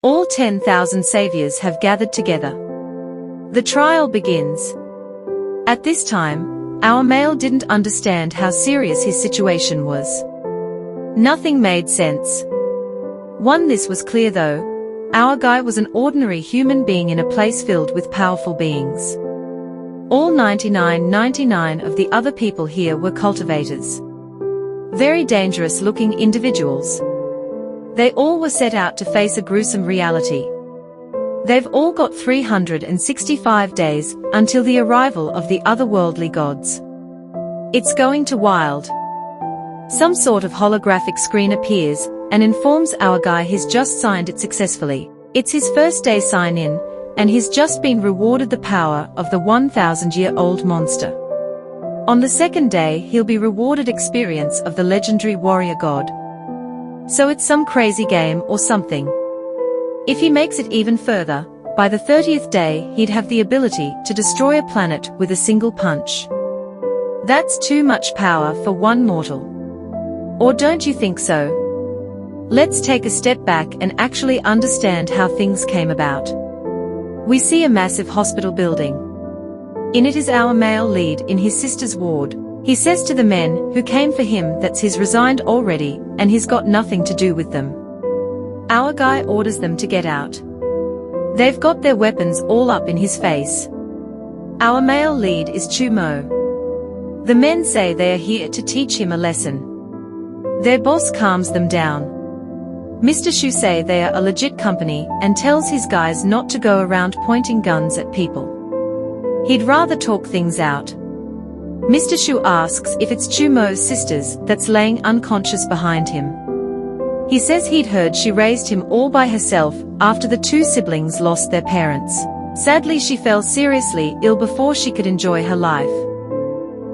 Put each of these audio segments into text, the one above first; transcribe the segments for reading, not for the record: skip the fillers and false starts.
All 10,000 saviors have gathered together. The trial begins. At this time, our male didn't understand how serious his situation was. Nothing made sense. This was clear though. Our guy was an ordinary human being in a place filled with powerful beings. All 99 of the other people here were cultivators. Very dangerous-looking individuals. They all were set out to face a gruesome reality. They've all got 365 days until the arrival of the otherworldly gods. It's going to wild. Some sort of holographic screen appears and informs our guy he's just signed it successfully. It's his first day sign-in, and he's just been rewarded the power of the 1,000-year-old monster. On the second day he'll be rewarded experience of the legendary warrior god. So it's some crazy game or something. If he makes it even further, by the 30th day he'd have the ability to destroy a planet with a single punch. That's too much power for one mortal. Or don't you think so? Let's take a step back and actually understand how things came about. We see a massive hospital building. In it is our male lead in his sister's ward. He says to the men who came for him that he's resigned already and he's got nothing to do with them. Our guy orders them to get out. They've got their weapons all up in his face. Our male lead is Chumo. The men say they are here to teach him a lesson. Their boss calms them down. Mr. Shu say they are a legit company and tells his guys not to go around pointing guns at people. He'd rather talk things out. Mr. Shu asks if it's Chumo's sisters that's laying unconscious behind him. He says he'd heard she raised him all by herself after the two siblings lost their parents. Sadly, she fell seriously ill before she could enjoy her life.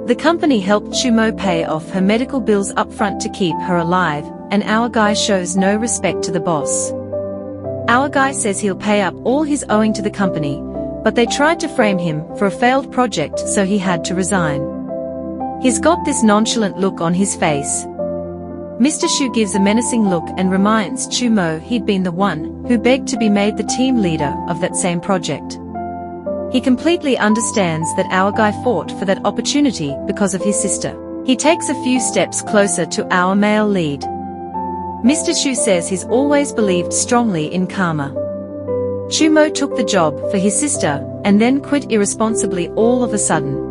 The company helped Chumo pay off her medical bills upfront to keep her alive, and our guy shows no respect to the boss. Our guy says he'll pay up all his owing to the company, but they tried to frame him for a failed project, so he had to resign. He's got this nonchalant look on his face. Mr. Shu gives a menacing look and reminds Chumo he'd been the one who begged to be made the team leader of that same project. He completely understands that our guy fought for that opportunity because of his sister. He takes a few steps closer to our male lead. Mr. Shu says he's always believed strongly in karma. Chumo took the job for his sister and then quit irresponsibly all of a sudden.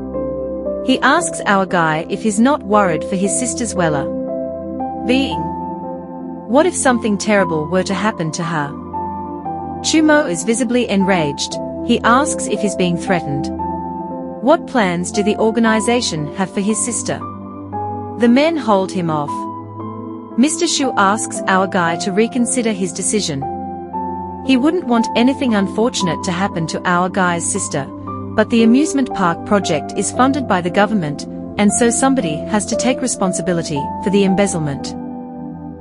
He asks our guy if he's not worried for his sister's well-being. What if something terrible were to happen to her? Chumo is visibly enraged. He asks if he's being threatened. What plans do the organization have for his sister? The men hold him off. Mr. Shu asks our guy to reconsider his decision. He wouldn't want anything unfortunate to happen to our guy's sister, but the amusement park project is funded by the government, and so somebody has to take responsibility for the embezzlement.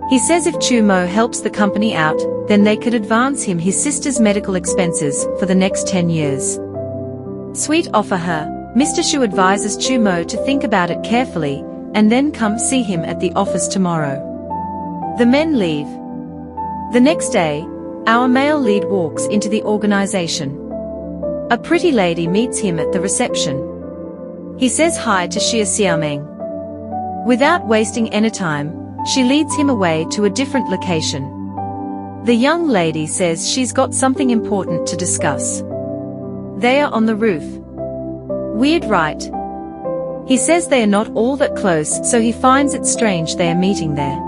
He says if Chumo helps the company out, then they could advance him his sister's medical expenses for the next 10 years. Sweet offer her. Mr. Shu advises Chumo to think about it carefully, and then come see him at the office tomorrow. The men leave. The next day, our male lead walks into the organization. A pretty lady meets him at the reception. He says hi to Xia Xiaoming. Without wasting any time, she leads him away to a different location. The young lady says she's got something important to discuss. They are on the roof. Weird, right? He says they are not all that close, so he finds it strange they are meeting there.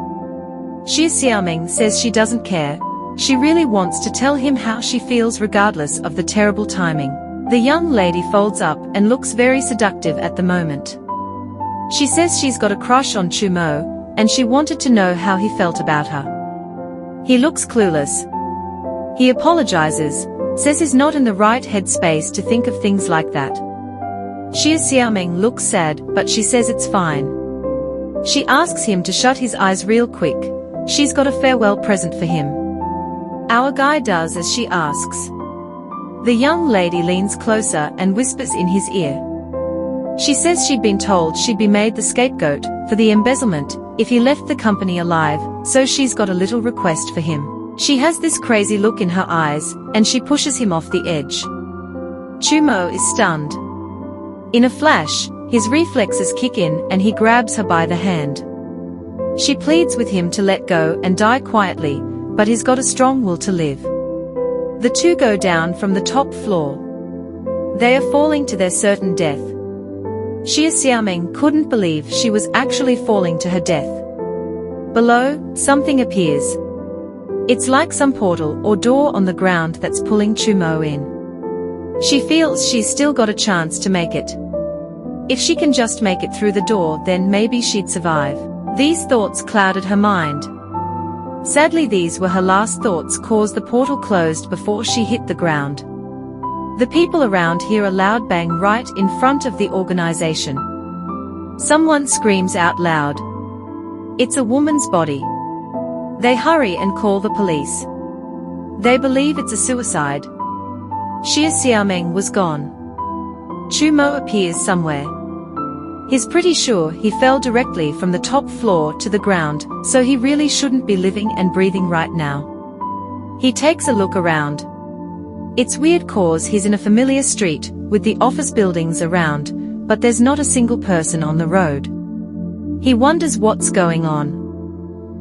Xia Xiaoming says she doesn't care. She really wants to tell him how she feels regardless of the terrible timing. The young lady folds up and looks very seductive at the moment. She says she's got a crush on Chumo, and she wanted to know how he felt about her. He looks clueless. He apologizes, says he's not in the right headspace to think of things like that. Xia Xiaoming looks sad, but she says it's fine. She asks him to shut his eyes real quick. She's got a farewell present for him. Our guy does as she asks. The young lady leans closer and whispers in his ear. She says she'd been told she'd be made the scapegoat for the embezzlement if he left the company alive, so she's got a little request for him. She has this crazy look in her eyes, and she pushes him off the edge. Chumo is stunned. In a flash, his reflexes kick in and he grabs her by the hand. She pleads with him to let go and die quietly, but he's got a strong will to live. The two go down from the top floor. They are falling to their certain death. Xia Xiaoming couldn't believe she was actually falling to her death. Below, something appears. It's like some portal or door on the ground that's pulling Chumo in. She feels she's still got a chance to make it. If she can just make it through the door, then maybe she'd survive. These thoughts clouded her mind. Sadly, these were her last thoughts, cause the portal closed before she hit the ground. The people around hear a loud bang right in front of the organization. Someone screams out loud. It's a woman's body. They hurry and call the police. They believe it's a suicide. Xia Xiaoming was gone. Chumo appears somewhere. He's pretty sure he fell directly from the top floor to the ground, so he really shouldn't be living and breathing right now. He takes a look around. It's weird cause he's in a familiar street, with the office buildings around, but there's not a single person on the road. He wonders what's going on.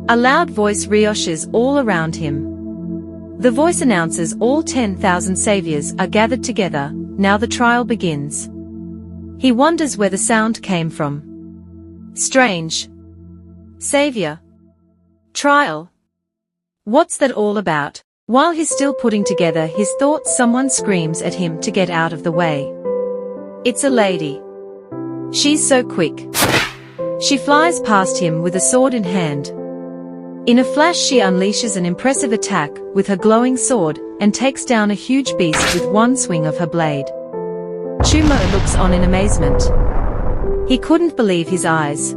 A loud voice rioshes all around him. The voice announces all 10,000 saviors are gathered together, now the trial begins. He wonders where the sound came from. Strange. Savior. Trial. What's that all about? While he's still putting together his thoughts, someone screams at him to get out of the way. It's a lady. She's so quick. She flies past him with a sword in hand. In a flash she unleashes an impressive attack with her glowing sword and takes down a huge beast with one swing of her blade. Chumo looks on in amazement. He couldn't believe his eyes.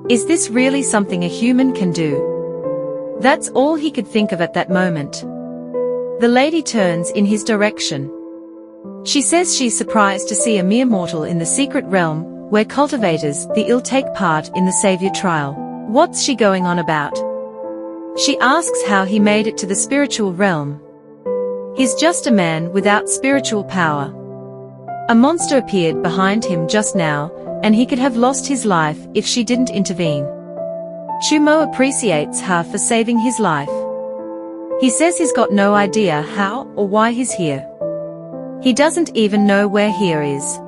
Is this really something a human can do? That's all he could think of at that moment. The lady turns in his direction. She says she's surprised to see a mere mortal in the secret realm, where cultivators, the ill, take part in the savior trial. What's she going on about? She asks how he made it to the spiritual realm. He's just a man without spiritual power. A monster appeared behind him just now, and he could have lost his life if she didn't intervene. Chumo appreciates her for saving his life. He says he's got no idea how or why he's here. He doesn't even know where here is.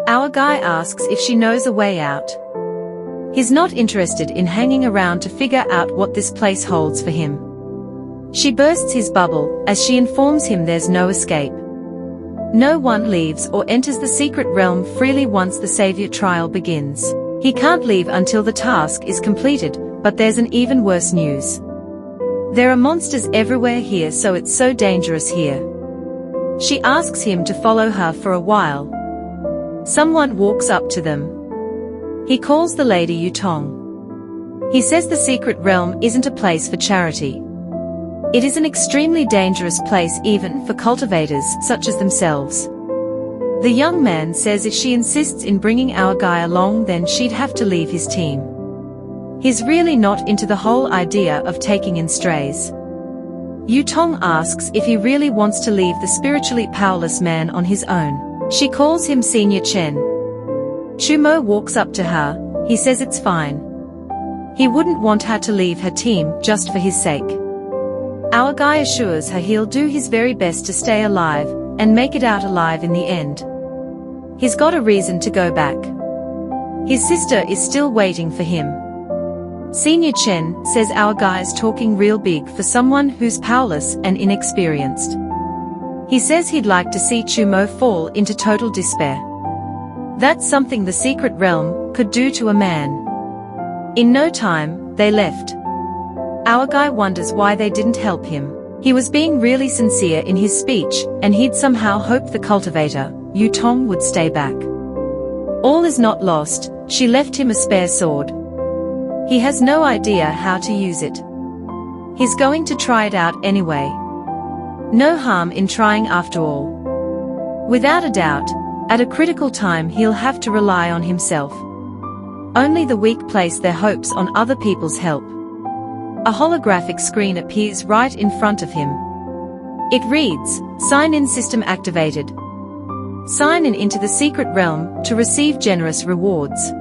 Our guy asks if she knows a way out. He's not interested in hanging around to figure out what this place holds for him. She bursts his bubble as she informs him there's no escape. No one leaves or enters the secret realm freely once the savior trial begins. He can't leave until the task is completed, but there's an even worse news. There are monsters everywhere here, so it's so dangerous here. She asks him to follow her for a while. Someone walks up to them. He calls the lady Yutong. He says the secret realm isn't a place for charity. It is an extremely dangerous place even for cultivators such as themselves. The young man says if she insists in bringing our guy along, then she'd have to leave his team. He's really not into the whole idea of taking in strays. Yutong asks if he really wants to leave the spiritually powerless man on his own. She calls him Senior Chen. Chumo walks up to her. He says it's fine. He wouldn't want her to leave her team just for his sake. Our guy assures her he'll do his very best to stay alive and make it out alive in the end. He's got a reason to go back. His sister is still waiting for him. Senior Chen says our guy's talking real big for someone who's powerless and inexperienced. He says he'd like to see Chumo fall into total despair. That's something the secret realm could do to a man. In no time, they left. Our guy wonders why they didn't help him. He was being really sincere in his speech, and he'd somehow hoped the cultivator, Yutong, would stay back. All is not lost. She left him a spare sword. He has no idea how to use it. He's going to try it out anyway. No harm in trying after all. Without a doubt, at a critical time he'll have to rely on himself. Only the weak place their hopes on other people's help. A holographic screen appears right in front of him. It reads, "Sign-in system activated. Sign in into the secret realm to receive generous rewards.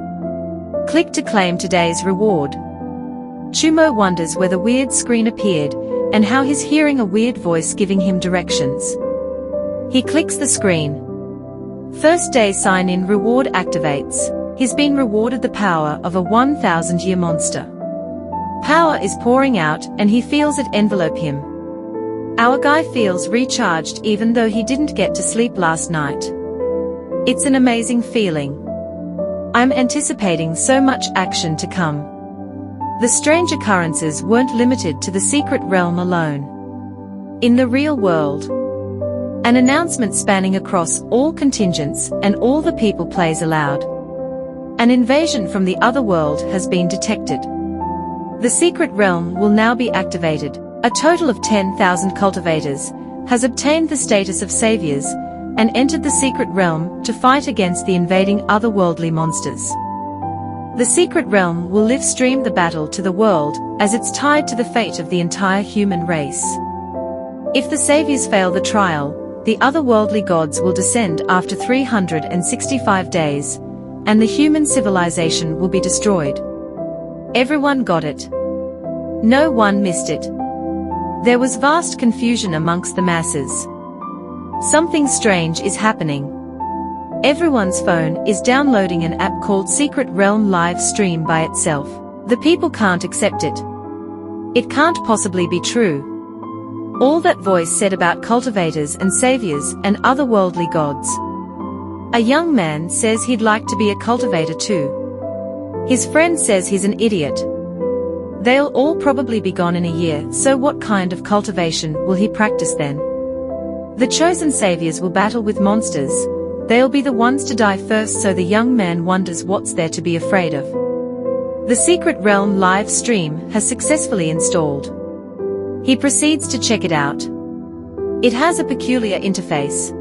Click to claim today's reward." Chumo wonders where the weird screen appeared, and how he's hearing a weird voice giving him directions. He clicks the screen. First day sign-in reward activates. He's been rewarded the power of a 1,000-year monster. Power is pouring out and he feels it envelope him. Our guy feels recharged even though he didn't get to sleep last night. It's an amazing feeling. I'm anticipating so much action to come. The strange occurrences weren't limited to the secret realm alone. In the real world, an announcement spanning across all contingents and all the people plays aloud. An invasion from the other world has been detected. The secret realm will now be activated. A total of 10,000 cultivators has obtained the status of saviors and entered the secret realm to fight against the invading otherworldly monsters. The secret realm will live stream the battle to the world as it's tied to the fate of the entire human race. If the saviors fail the trial, the otherworldly gods will descend after 365 days, and the human civilization will be destroyed. Everyone got it. No one missed it. There was vast confusion amongst the masses. Something strange is happening. Everyone's phone is downloading an app called Secret Realm Live Stream by itself. The people can't accept it. It can't possibly be true. All that voice said about cultivators and saviors and otherworldly gods. A young man says he'd like to be a cultivator too. His friend says he's an idiot. They'll all probably be gone in a year, so what kind of cultivation will he practice then? The chosen saviors will battle with monsters. They'll be the ones to die first, so the young man wonders what's there to be afraid of. The Secret Realm live stream has successfully installed. He proceeds to check it out. It has a peculiar interface.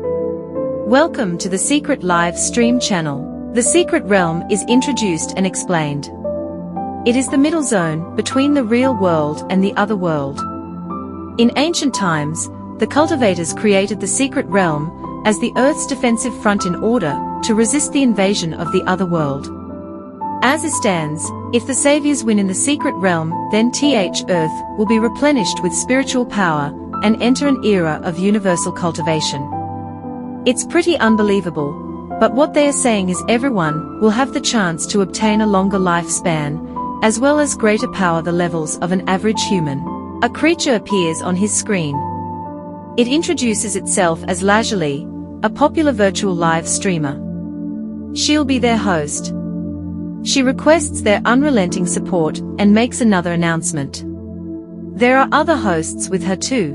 Welcome to the Secret Live Stream channel. The Secret Realm is introduced and explained. It is the middle zone between the real world and the other world. In ancient times, the cultivators created the Secret Realm as the Earth's defensive front in order to resist the invasion of the other world. As it stands, if the saviors win in the Secret Realm, then Earth will be replenished with spiritual power and enter an era of universal cultivation. It's pretty unbelievable, but what they are saying is everyone will have the chance to obtain a longer lifespan, as well as greater power the levels of an average human. A creature appears on his screen. It introduces itself as Lazuli, a popular virtual live streamer. She'll be their host. She requests their unrelenting support and makes another announcement. There are other hosts with her too.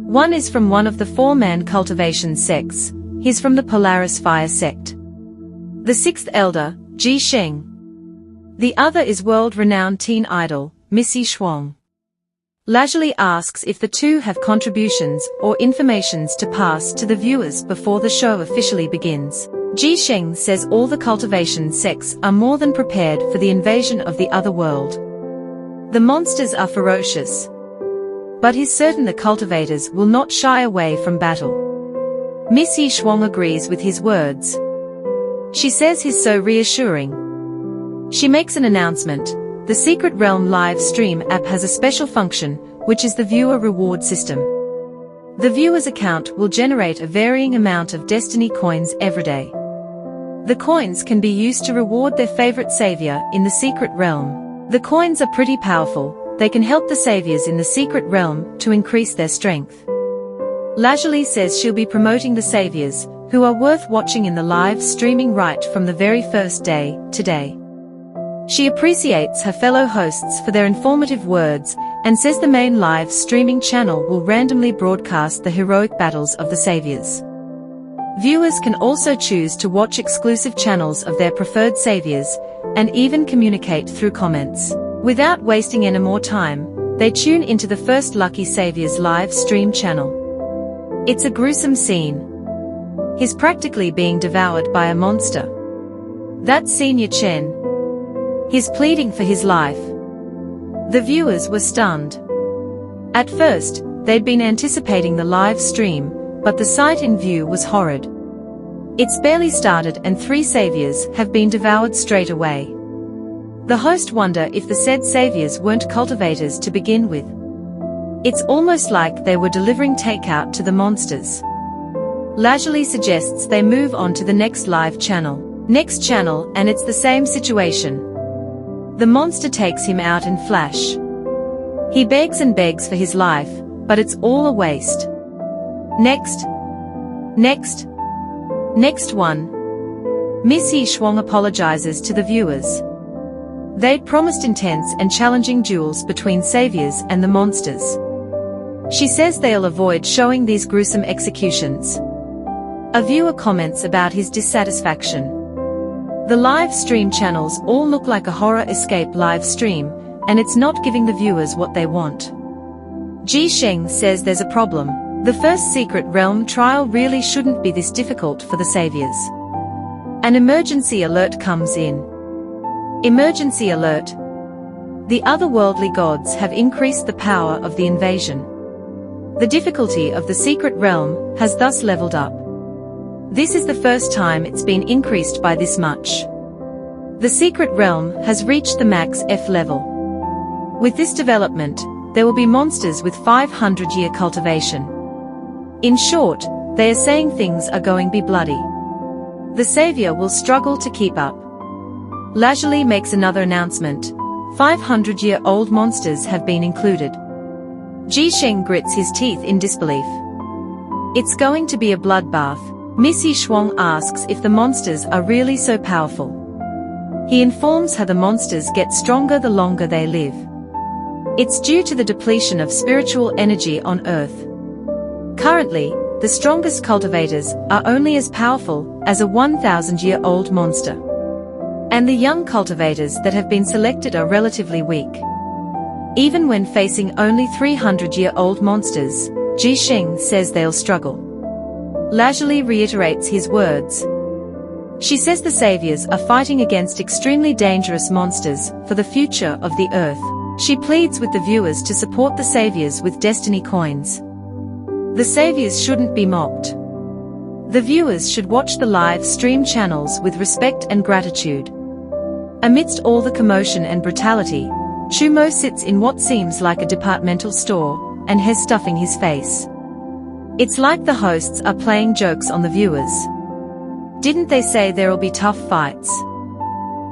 One is from one of the four-man cultivation sects. He's from the Polaris Fire sect. The sixth elder, Ji Sheng. The other is world-renowned teen idol, Missy Shuang. Lazuli asks if the two have contributions or informations to pass to the viewers before the show officially begins. Ji Sheng says all the cultivation sects are more than prepared for the invasion of the other world. The monsters are ferocious. But he's certain the cultivators will not shy away from battle. Missy Shuang agrees with his words. She says he's so reassuring. She makes an announcement. The Secret Realm live stream app has a special function, which is the viewer reward system. The viewer's account will generate a varying amount of destiny coins every day. The coins can be used to reward their favorite savior in the Secret Realm. The coins are pretty powerful. They can help the saviors in the Secret Realm to increase their strength. Lazuli says she'll be promoting the saviors, who are worth watching in the live streaming right from the very first day, today. She appreciates her fellow hosts for their informative words, and says the main live streaming channel will randomly broadcast the heroic battles of the saviors. Viewers can also choose to watch exclusive channels of their preferred saviors, and even communicate through comments. Without wasting any more time, they tune into the first lucky savior's live stream channel. It's a gruesome scene. He's practically being devoured by a monster. That's Senior Chen. He's pleading for his life. The viewers were stunned. At first, they'd been anticipating the live stream, but the sight in view was horrid. It's barely started and 3 saviors have been devoured straight away. The host wonder if the said saviors weren't cultivators to begin with. It's almost like they were delivering takeout to the monsters. Lazuli suggests they move on to the next live channel. Next channel, and it's the same situation. The monster takes him out in flash. He begs and begs for his life, but it's all a waste. Next. Next one. Miss Yi Shuang apologizes to the viewers. They'd promised intense and challenging duels between saviors and the monsters. She says they'll avoid showing these gruesome executions. A viewer comments about his dissatisfaction. The live stream channels all look like a horror escape live stream, and it's not giving the viewers what they want. Ji Sheng says there's a problem. The first Secret Realm trial really shouldn't be this difficult for the saviors. An emergency alert comes in. Emergency alert. The otherworldly gods have increased the power of the invasion. The difficulty of the Secret Realm has thus leveled up. This is the first time it's been increased by this much. The Secret Realm has reached the max F level. With this development, there will be monsters with 500-year cultivation. In short, they are saying things are going to be bloody. The savior will struggle to keep up. Lazuli makes another announcement. 500-year-old monsters have been included. Ji Sheng grits his teeth in disbelief. It's going to be a bloodbath. Miss Yi Shuang asks if the monsters are really so powerful. He informs her the monsters get stronger the longer they live. It's due to the depletion of spiritual energy on Earth. Currently, the strongest cultivators are only as powerful as a 1,000-year-old monster. And the young cultivators that have been selected are relatively weak. Even when facing only 300-year-old monsters, Ji Sheng says they'll struggle. Lazuli reiterates his words. She says the saviors are fighting against extremely dangerous monsters for the future of the Earth. She pleads with the viewers to support the saviors with destiny coins. The saviors shouldn't be mocked. The viewers should watch the live stream channels with respect and gratitude. Amidst all the commotion and brutality, Chumo sits in what seems like a departmental store and has stuffing his face. It's like the hosts are playing jokes on the viewers. Didn't they say there'll be tough fights?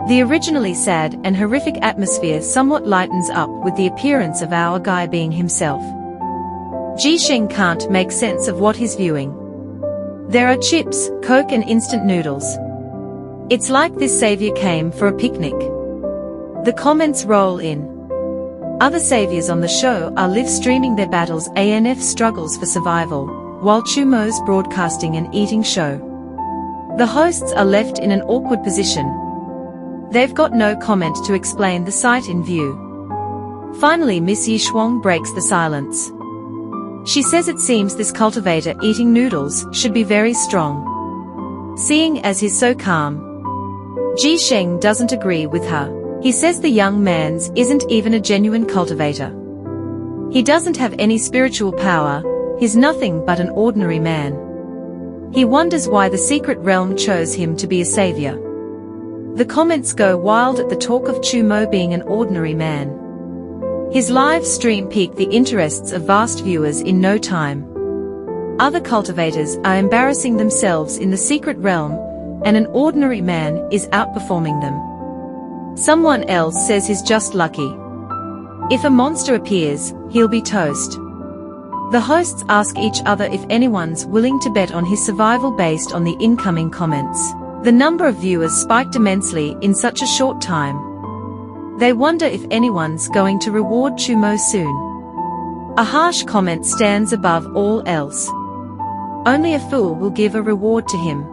The originally sad and horrific atmosphere somewhat lightens up with the appearance of our guy being himself. Ji Sheng can't make sense of what he's viewing. There are chips, Coke and instant noodles. It's like this savior came for a picnic. The comments roll in. Other saviors on the show are live streaming their battles. ANF struggles for survival, while Chumo's broadcasting an eating show. The hosts are left in an awkward position. They've got no comment to explain the sight in view. Finally, Miss Yi Shuang breaks the silence. She says it seems this cultivator eating noodles should be very strong. Seeing as he's so calm, Ji Sheng doesn't agree with her. He says the young man's isn't even a genuine cultivator. He doesn't have any spiritual power, he's nothing but an ordinary man. He wonders why the Secret Realm chose him to be a savior. The comments go wild at the talk of Chumo being an ordinary man. His live stream piqued the interests of vast viewers in no time. Other cultivators are embarrassing themselves in the Secret Realm, and an ordinary man is outperforming them. Someone else says he's just lucky. If a monster appears, he'll be toast. The hosts ask each other if anyone's willing to bet on his survival based on the incoming comments. The number of viewers spiked immensely in such a short time. They wonder if anyone's going to reward Chumo soon. A harsh comment stands above all else. Only a fool will give a reward to him.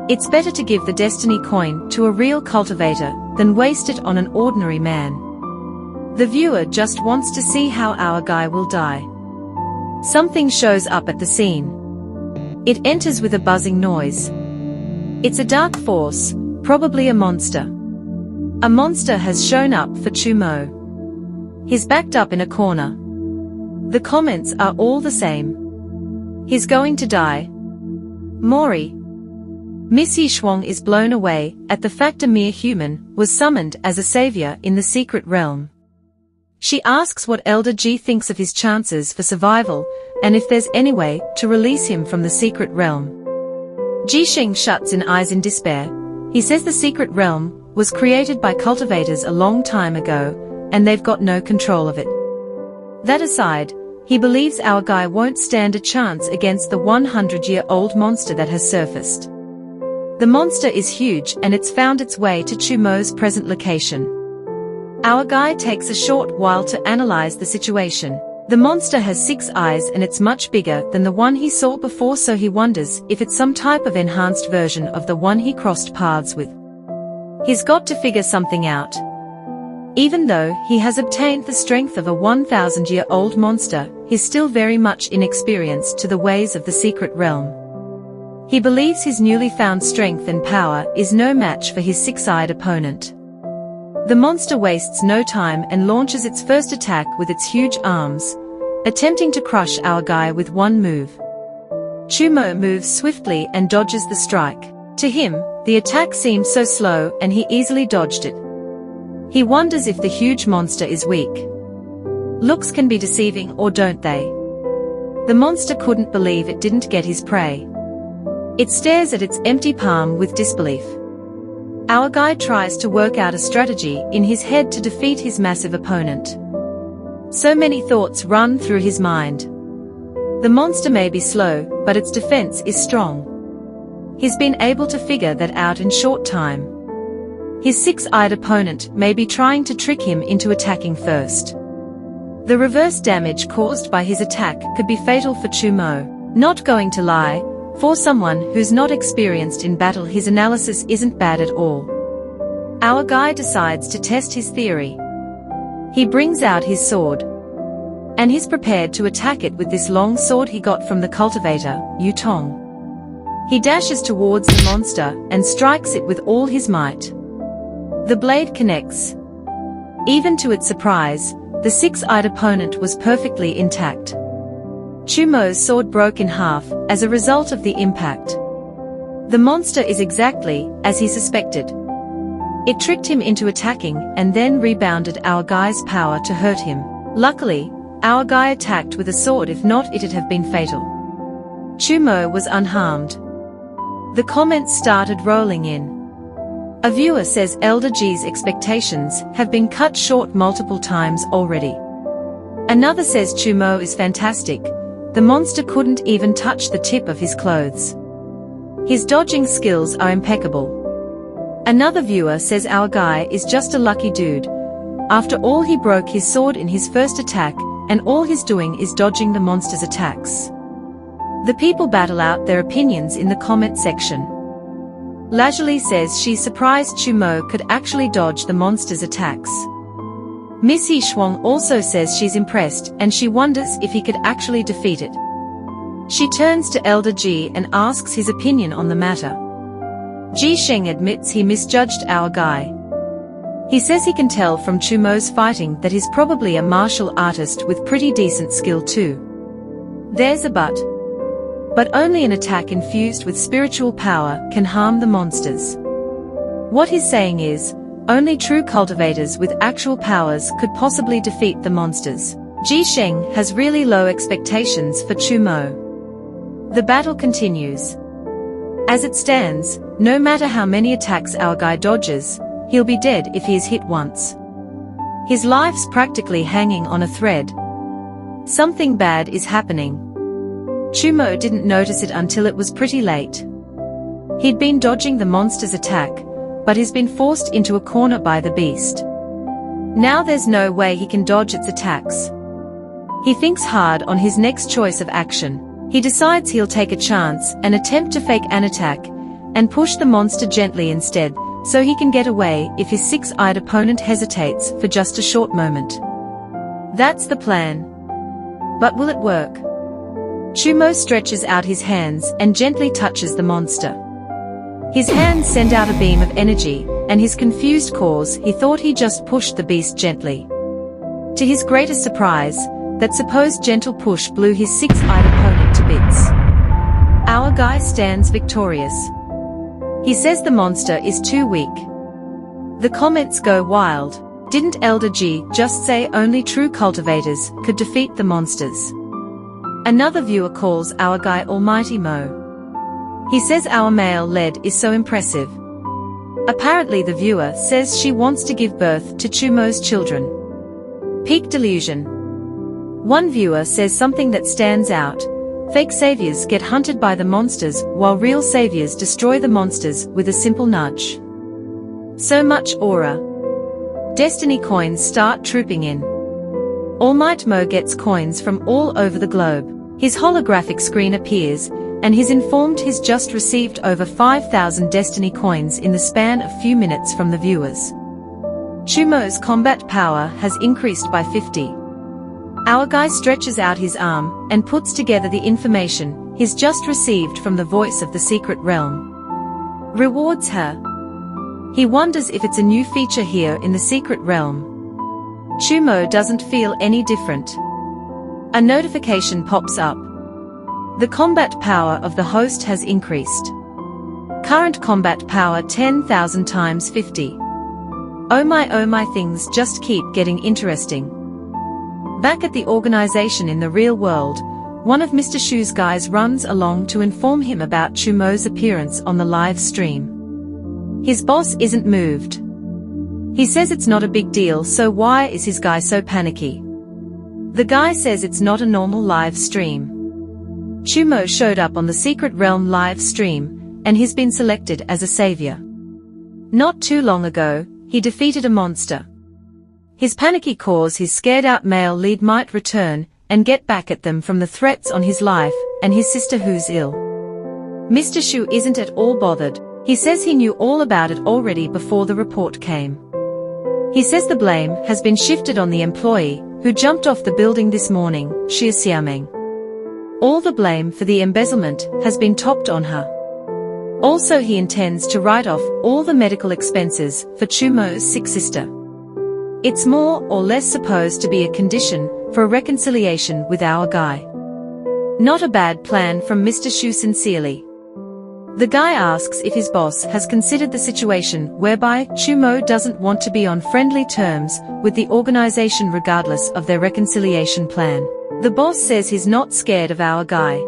It's better to give the destiny coin to a real cultivator than waste it on an ordinary man. The viewer just wants to see how our guy will die. Something shows up at the scene. It enters with a buzzing noise. It's a dark force, probably a monster. A monster has shown up for Chumo. He's backed up in a corner. The comments are all the same. He's going to die. Mori. Miss Yishuang is blown away at the fact a mere human was summoned as a savior in the secret realm. She asks what Elder Ji thinks of his chances for survival, and if there's any way to release him from the secret realm. Ji Sheng shuts in eyes in despair. He says the secret realm was created by cultivators a long time ago, and they've got no control of it. That aside, he believes our guy won't stand a chance against the 100-year-old monster that has surfaced. The monster is huge and it's found its way to Chumo's present location. Our guy takes a short while to analyze the situation. The monster has 6 eyes and it's much bigger than the one he saw before, so he wonders if it's some type of enhanced version of the one he crossed paths with. He's got to figure something out. Even though he has obtained the strength of a 1,000-year-old monster, he's still very much inexperienced to the ways of the secret realm. He believes his newly found strength and power is no match for his 6-eyed opponent. The monster wastes no time and launches its first attack with its huge arms, attempting to crush our guy with one move. Chumo moves swiftly and dodges the strike. To him, the attack seemed so slow and he easily dodged it. He wonders if the huge monster is weak. Looks can be deceiving, or don't they? The monster couldn't believe it didn't get his prey. It stares at its empty palm with disbelief. Our guy tries to work out a strategy in his head to defeat his massive opponent. So many thoughts run through his mind. The monster may be slow, but its defense is strong. He's been able to figure that out in short time. His 6-eyed opponent may be trying to trick him into attacking first. The reverse damage caused by his attack could be fatal for Chumo. Not going to lie, for someone who's not experienced in battle, his analysis isn't bad at all. Our guy decides to test his theory. He brings out his sword. And he's prepared to attack it with this long sword he got from the cultivator, Yutong. He dashes towards the monster and strikes it with all his might. The blade connects. Even to its surprise, the 6-eyed opponent was perfectly intact. Chumo's sword broke in half as a result of the impact. The monster is exactly as he suspected. It tricked him into attacking and then rebounded our guy's power to hurt him. Luckily, our guy attacked with a sword, if not it'd have been fatal. Chumo was unharmed. The comments started rolling in. A viewer says Elder G's expectations have been cut short multiple times already. Another says Chumo is fantastic. The monster couldn't even touch the tip of his clothes. His dodging skills are impeccable. Another viewer says our guy is just a lucky dude. After all, he broke his sword in his first attack, and all he's doing is dodging the monster's attacks. The people battle out their opinions in the comment section. Lazuli says she's surprised Chumo could actually dodge the monster's attacks. Miss Yishuang also says she's impressed and she wonders if he could actually defeat it. She turns to Elder Ji and asks his opinion on the matter. Ji Sheng admits he misjudged our guy. He says he can tell from Chumo's fighting that he's probably a martial artist with pretty decent skill too. There's a but. But only an attack infused with spiritual power can harm the monsters. What he's saying is, only true cultivators with actual powers could possibly defeat the monsters. Ji Sheng has really low expectations for Chumo. The battle continues. As it stands, no matter how many attacks our guy dodges, he'll be dead if he is hit once. His life's practically hanging on a thread. Something bad is happening. Chumo didn't notice it until it was pretty late. He'd been dodging the monster's attack, but he's been forced into a corner by the beast. Now there's no way he can dodge its attacks. He thinks hard on his next choice of action. He decides he'll take a chance and attempt to fake an attack, and push the monster gently instead, so he can get away if his 6-eyed opponent hesitates for just a short moment. That's the plan. But will it work? Chumo stretches out his hands and gently touches the monster. His hands send out a beam of energy, and his confused cause he thought he just pushed the beast gently. To his greatest surprise, that supposed gentle push blew his six-eyed opponent to bits. Our guy stands victorious. He says the monster is too weak. The comments go wild. Didn't Elder G just say only true cultivators could defeat the monsters? Another viewer calls our guy Almighty Mo. He says our male lead is so impressive. Apparently the viewer says she wants to give birth to Chumo's children. Peak delusion. One viewer says something that stands out. Fake saviors get hunted by the monsters while real saviors destroy the monsters with a simple nudge. So much aura. Destiny coins start trooping in. Almighty Mo gets coins from all over the globe. His holographic screen appears, and he's informed he's just received over 5,000 Destiny coins in the span of few minutes from the viewers. Chumo's combat power has increased by 50. Our guy stretches out his arm and puts together the information he's just received from the voice of the secret realm. Rewards her. He wonders if it's a new feature here in the secret realm. Chumo doesn't feel any different. A notification pops up. The combat power of the host has increased. Current combat power 10,000 times 50. Oh my, things just keep getting interesting. Back at the organization in the real world, one of Mr. Shu's guys runs along to inform him about Chumo's appearance on the live stream. His boss isn't moved. He says it's not a big deal, so why is his guy so panicky? The guy says it's not a normal live stream. Chumo showed up on the Secret Realm live stream, and he's been selected as a savior. Not too long ago, he defeated a monster. His panicky cause his scared-out male lead might return and get back at them from the threats on his life and his sister who's ill. Mr. Shu isn't at all bothered. He says he knew all about it already before the report came. He says the blame has been shifted on the employee who jumped off the building this morning, Xia Xiaoming. All the blame for the embezzlement has been topped on her. Also, he intends to write off all the medical expenses for Chumo's sick sister. It's more or less supposed to be a condition for a reconciliation with our guy. Not a bad plan from Mr. Shu sincerely. The guy asks if his boss has considered the situation whereby Chumo doesn't want to be on friendly terms with the organization regardless of their reconciliation plan. The boss says he's not scared of our guy.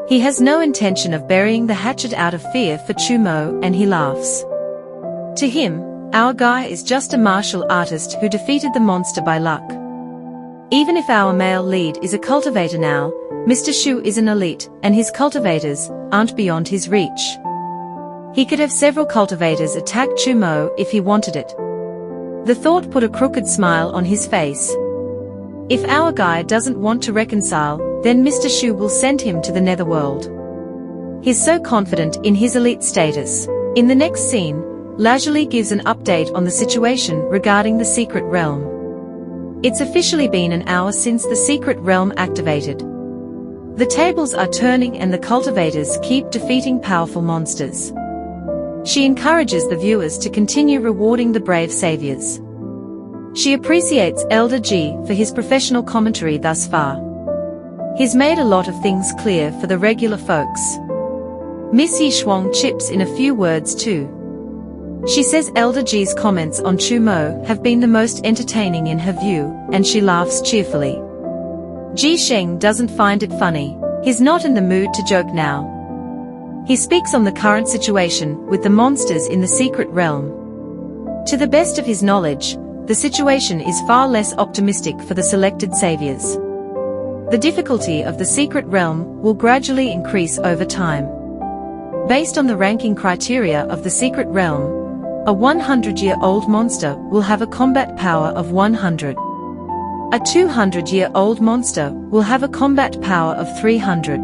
He has no intention of burying the hatchet out of fear for Chumo, and he laughs. To him, our guy is just a martial artist who defeated the monster by luck. Even if our male lead is a cultivator now, Mr. Shu is an elite, and his cultivators aren't beyond his reach. He could have several cultivators attack Chumo if he wanted it. The thought put a crooked smile on his face. If our guy doesn't want to reconcile, then Mr. Shu will send him to the netherworld. He's so confident in his elite status. In the next scene, Lazuli gives an update on the situation regarding the secret realm. It's officially been an hour since the secret realm activated. The tables are turning and the cultivators keep defeating powerful monsters. She encourages the viewers to continue rewarding the brave saviors. She appreciates Elder G for his professional commentary thus far. He's made a lot of things clear for the regular folks. Miss Yi Shuang chips in a few words too. She says Elder G's comments on Chumo have been the most entertaining in her view, and she laughs cheerfully. Ji Sheng doesn't find it funny. He's not in the mood to joke now. He speaks on the current situation with the monsters in the secret realm. To the best of his knowledge, the situation is far less optimistic for the selected saviors. The difficulty of the secret realm will gradually increase over time. Based on the ranking criteria of the secret realm, a 100-year-old monster will have a combat power of 100. A 200-year-old monster will have a combat power of 300.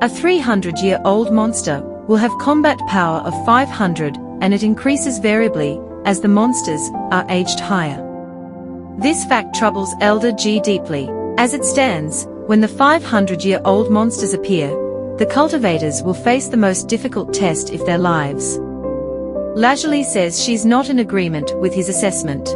A 300-year-old monster will have combat power of 500, and it increases variably as the monsters are aged higher. This fact troubles Elder G deeply. As it stands, when the 500-year-old monsters appear, the cultivators will face the most difficult test of their lives. Lazuli says she's not in agreement with his assessment.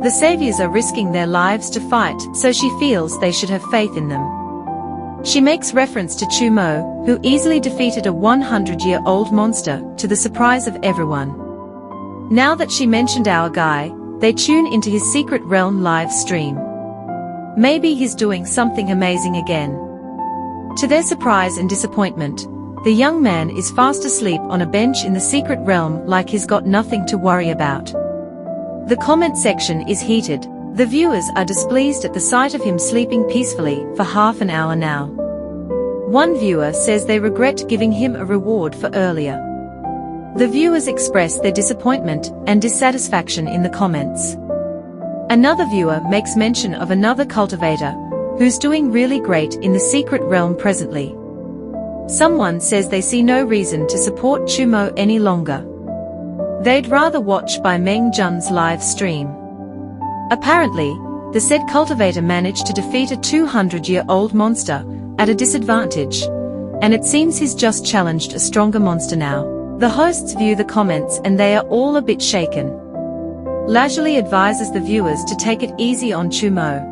The saviors are risking their lives to fight, so she feels they should have faith in them. She makes reference to Chumo, who easily defeated a 100-year-old monster, to the surprise of everyone. Now that she mentioned our guy, they tune into his secret realm live stream. Maybe he's doing something amazing again. To their surprise and disappointment, the young man is fast asleep on a bench in the secret realm like he's got nothing to worry about. The comment section is heated. The viewers are displeased at the sight of him sleeping peacefully for half an hour now. One viewer says they regret giving him a reward for earlier. The viewers express their disappointment and dissatisfaction in the comments. Another viewer makes mention of another cultivator, who's doing really great in the secret realm presently. Someone says they see no reason to support Chumo any longer. They'd rather watch Bai Meng Jun's live stream. Apparently, the said cultivator managed to defeat a 200-year-old monster at a disadvantage, and it seems he's just challenged a stronger monster now. The hosts view the comments and they are all a bit shaken. Lazuli advises the viewers to take it easy on Chumo.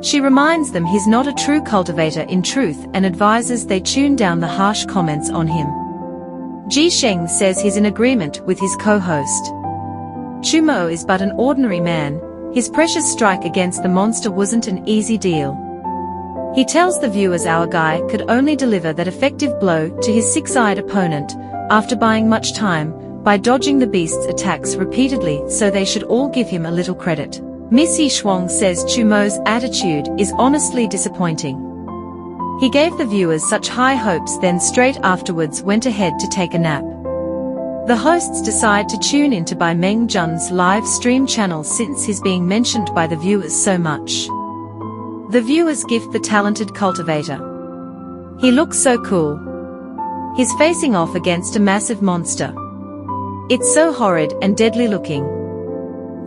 She reminds them he's not a true cultivator in truth and advises they tune down the harsh comments on him. Ji Sheng says he's in agreement with his co-host. Chumo is but an ordinary man. His precious strike against the monster wasn't an easy deal. He tells the viewers our guy could only deliver that effective blow to his six-eyed opponent, after buying much time, by dodging the beast's attacks repeatedly, so they should all give him a little credit. Miss Yi Shuang says Chumo's attitude is honestly disappointing. He gave the viewers such high hopes, then straight afterwards went ahead to take a nap. The hosts decide to tune into Bai Meng Jun's live stream channel since he's being mentioned by the viewers so much. The viewers gift the talented cultivator. He looks so cool. He's facing off against a massive monster. It's so horrid and deadly looking.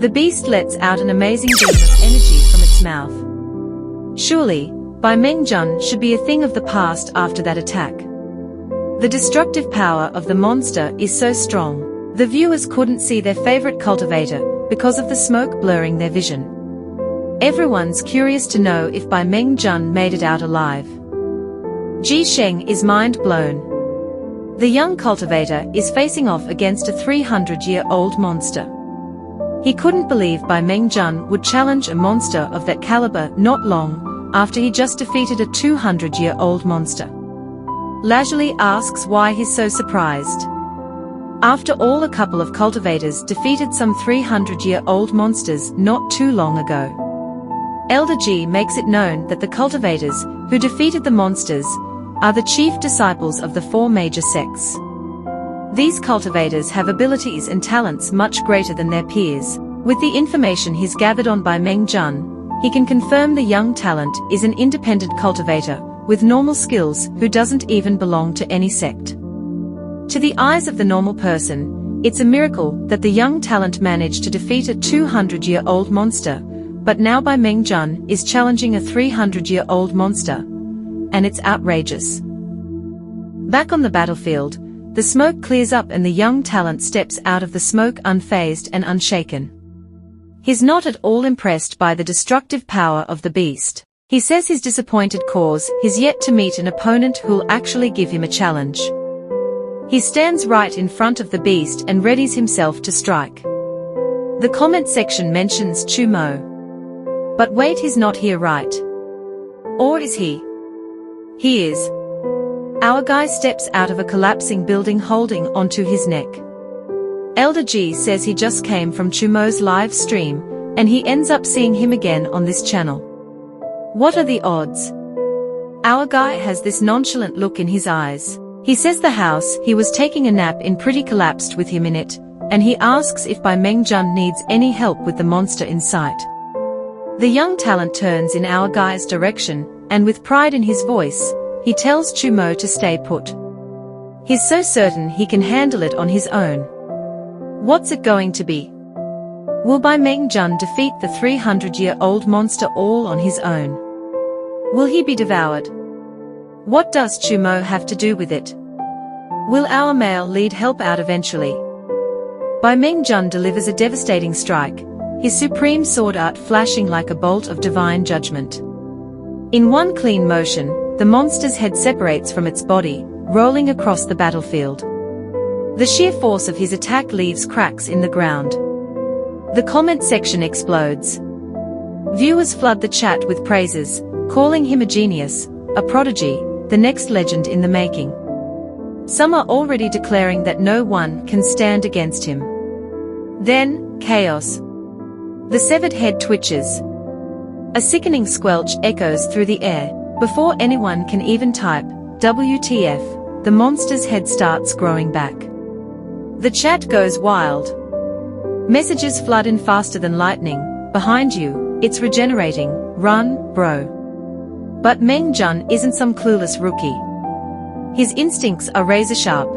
The beast lets out an amazing beam of energy from its mouth. Surely, Bai Meng Jun should be a thing of the past after that attack. The destructive power of the monster is so strong. The viewers couldn't see their favorite cultivator because of the smoke blurring their vision. Everyone's curious to know if Bai Meng Jun made it out alive. Ji Sheng is mind blown. The young cultivator is facing off against a 300-year-old monster. He couldn't believe Bai Meng Jun would challenge a monster of that caliber not long after he just defeated a 200-year-old monster. Lazuli asks why he's so surprised. After all, a couple of cultivators defeated some 300-year-old monsters not too long ago. Elder Ji makes it known that the cultivators who defeated the monsters are the chief disciples of the four major sects. These cultivators have abilities and talents much greater than their peers. With the information he's gathered on Bai Meng Jun, he can confirm the young talent is an independent cultivator with normal skills who doesn't even belong to any sect. To the eyes of the normal person, it's a miracle that the young talent managed to defeat a 200-year-old monster, but now Bai Meng Jun is challenging a 300-year-old monster, and it's outrageous. Back on the battlefield, the smoke clears up and the young talent steps out of the smoke unfazed and unshaken. He's not at all impressed by the destructive power of the beast. He says he's disappointed cause he's yet to meet an opponent who'll actually give him a challenge. He stands right in front of the beast and readies himself to strike. The comment section mentions Chumo. But wait, he's not here, right? Or is he? He is. Our guy steps out of a collapsing building holding onto his neck. Elder G says he just came from Chumo's live stream, and he ends up seeing him again on this channel. What are the odds? Our guy has this nonchalant look in his eyes. He says the house he was taking a nap in pretty collapsed with him in it, and he asks if Bai Meng Jun needs any help with the monster in sight. The young talent turns in our guy's direction, and with pride in his voice, he tells Chumo to stay put. He's so certain he can handle it on his own. What's it going to be? Will Bai Meng Jun defeat the 300-year-old monster all on his own? Will he be devoured? What does Chumo have to do with it? Will our male lead help out eventually? Bai Meng Jun delivers a devastating strike, his supreme sword art flashing like a bolt of divine judgment. In one clean motion, the monster's head separates from its body, rolling across the battlefield. The sheer force of his attack leaves cracks in the ground. The comment section explodes. Viewers flood the chat with praises, calling him a genius, a prodigy, the next legend in the making. Some are already declaring that no one can stand against him. Then, chaos. The severed head twitches. A sickening squelch echoes through the air. Before anyone can even type, WTF, the monster's head starts growing back. The chat goes wild. Messages flood in faster than lightning. Behind you, it's regenerating, run, bro. But Meng Jun isn't some clueless rookie. His instincts are razor sharp.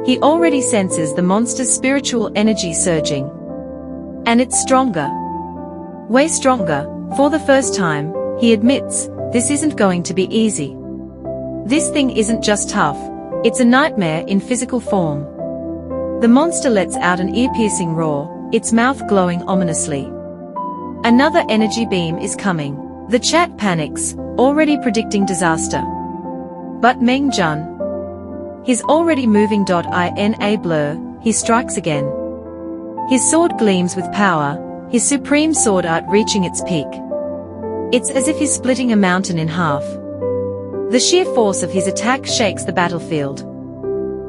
He already senses the monster's spiritual energy surging. And it's stronger. Way stronger. For the first time, he admits, this isn't going to be easy. This thing isn't just tough, it's a nightmare in physical form. The monster lets out an ear-piercing roar, its mouth glowing ominously. Another energy beam is coming. The chat panics, already predicting disaster. But Meng Jun, his already moving in a blur, he strikes again. His sword gleams with power, his supreme sword art reaching its peak. It's as if he's splitting a mountain in half. The sheer force of his attack shakes the battlefield.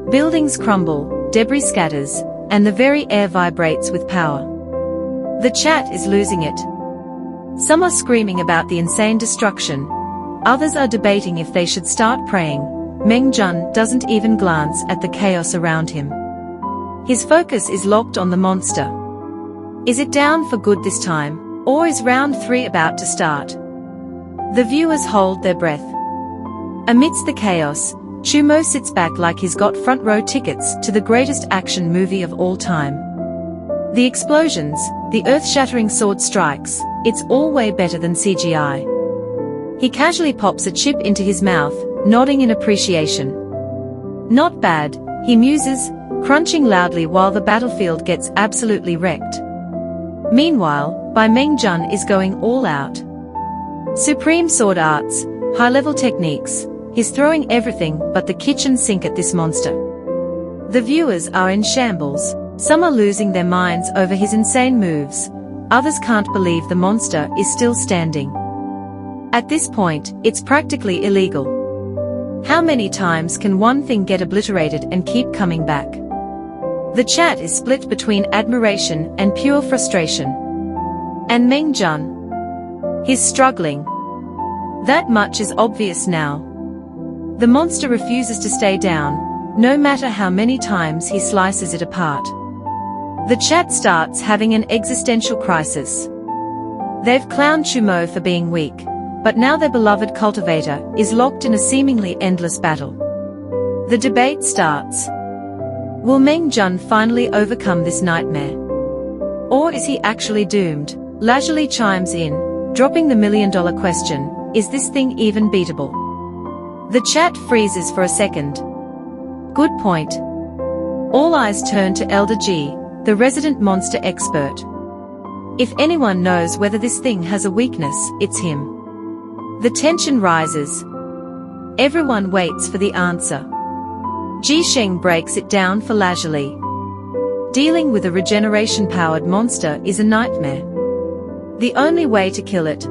Buildings crumble, debris scatters, and the very air vibrates with power. The chat is losing it. Some are screaming about the insane destruction. Others are debating if they should start praying. Meng Jun doesn't even glance at the chaos around him. His focus is locked on the monster. Is it down for good this time, or is round 3 about to start? The viewers hold their breath. Amidst the chaos, Chumo sits back like he's got front row tickets to the greatest action movie of all time. The explosions, the earth-shattering sword strikes, it's all way better than CGI. He casually pops a chip into his mouth, nodding in appreciation. Not bad, he muses, crunching loudly while the battlefield gets absolutely wrecked. Meanwhile, Meng Jun is going all out. Supreme sword arts, high-level techniques, he's throwing everything but the kitchen sink at this monster. The viewers are in shambles. Some are losing their minds over his insane moves. Others can't believe the monster is still standing. At this point, it's practically illegal. How many times can one thing get obliterated and keep coming back? The chat is split between admiration and pure frustration. And Meng Jun, he's struggling. That much is obvious now. The monster refuses to stay down, no matter how many times he slices it apart. The chat starts having an existential crisis. They've clowned Chumo for being weak, but now their beloved cultivator is locked in a seemingly endless battle. The debate starts. Will Meng Jun finally overcome this nightmare? Or is he actually doomed? Lazuli chimes in, dropping the million-dollar question, is this thing even beatable? The chat freezes for a second. Good point. All eyes turn to Elder G, the resident monster expert. If anyone knows whether this thing has a weakness, it's him. The tension rises. Everyone waits for the answer. Ji Sheng breaks it down for Lazuli. Dealing with a regeneration-powered monster is a nightmare. The only way to kill it.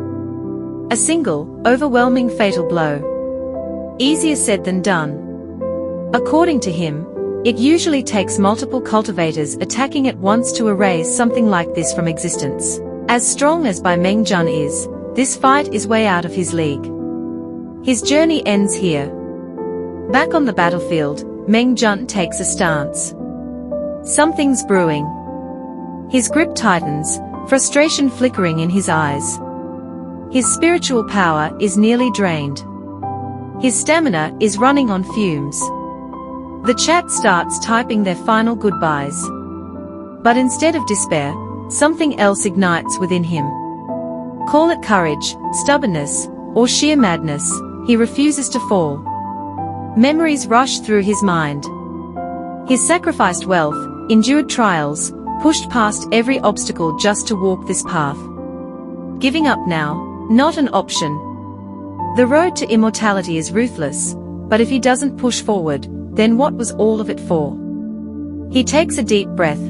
A single, overwhelming fatal blow. Easier said than done. According to him, it usually takes multiple cultivators attacking at once to erase something like this from existence. As strong as Meng Jun is, this fight is way out of his league. His journey ends here. Back on the battlefield, Meng Jun takes a stance. Something's brewing. His grip tightens, frustration flickering in his eyes. His spiritual power is nearly drained. His stamina is running on fumes. The chat starts typing their final goodbyes. But instead of despair, something else ignites within him. Call it courage, stubbornness, or sheer madness, he refuses to fall. Memories rush through his mind. His sacrificed wealth, endured trials, pushed past every obstacle just to walk this path. Giving up now, not an option. The road to immortality is ruthless, but if he doesn't push forward, then what was all of it for? He takes a deep breath.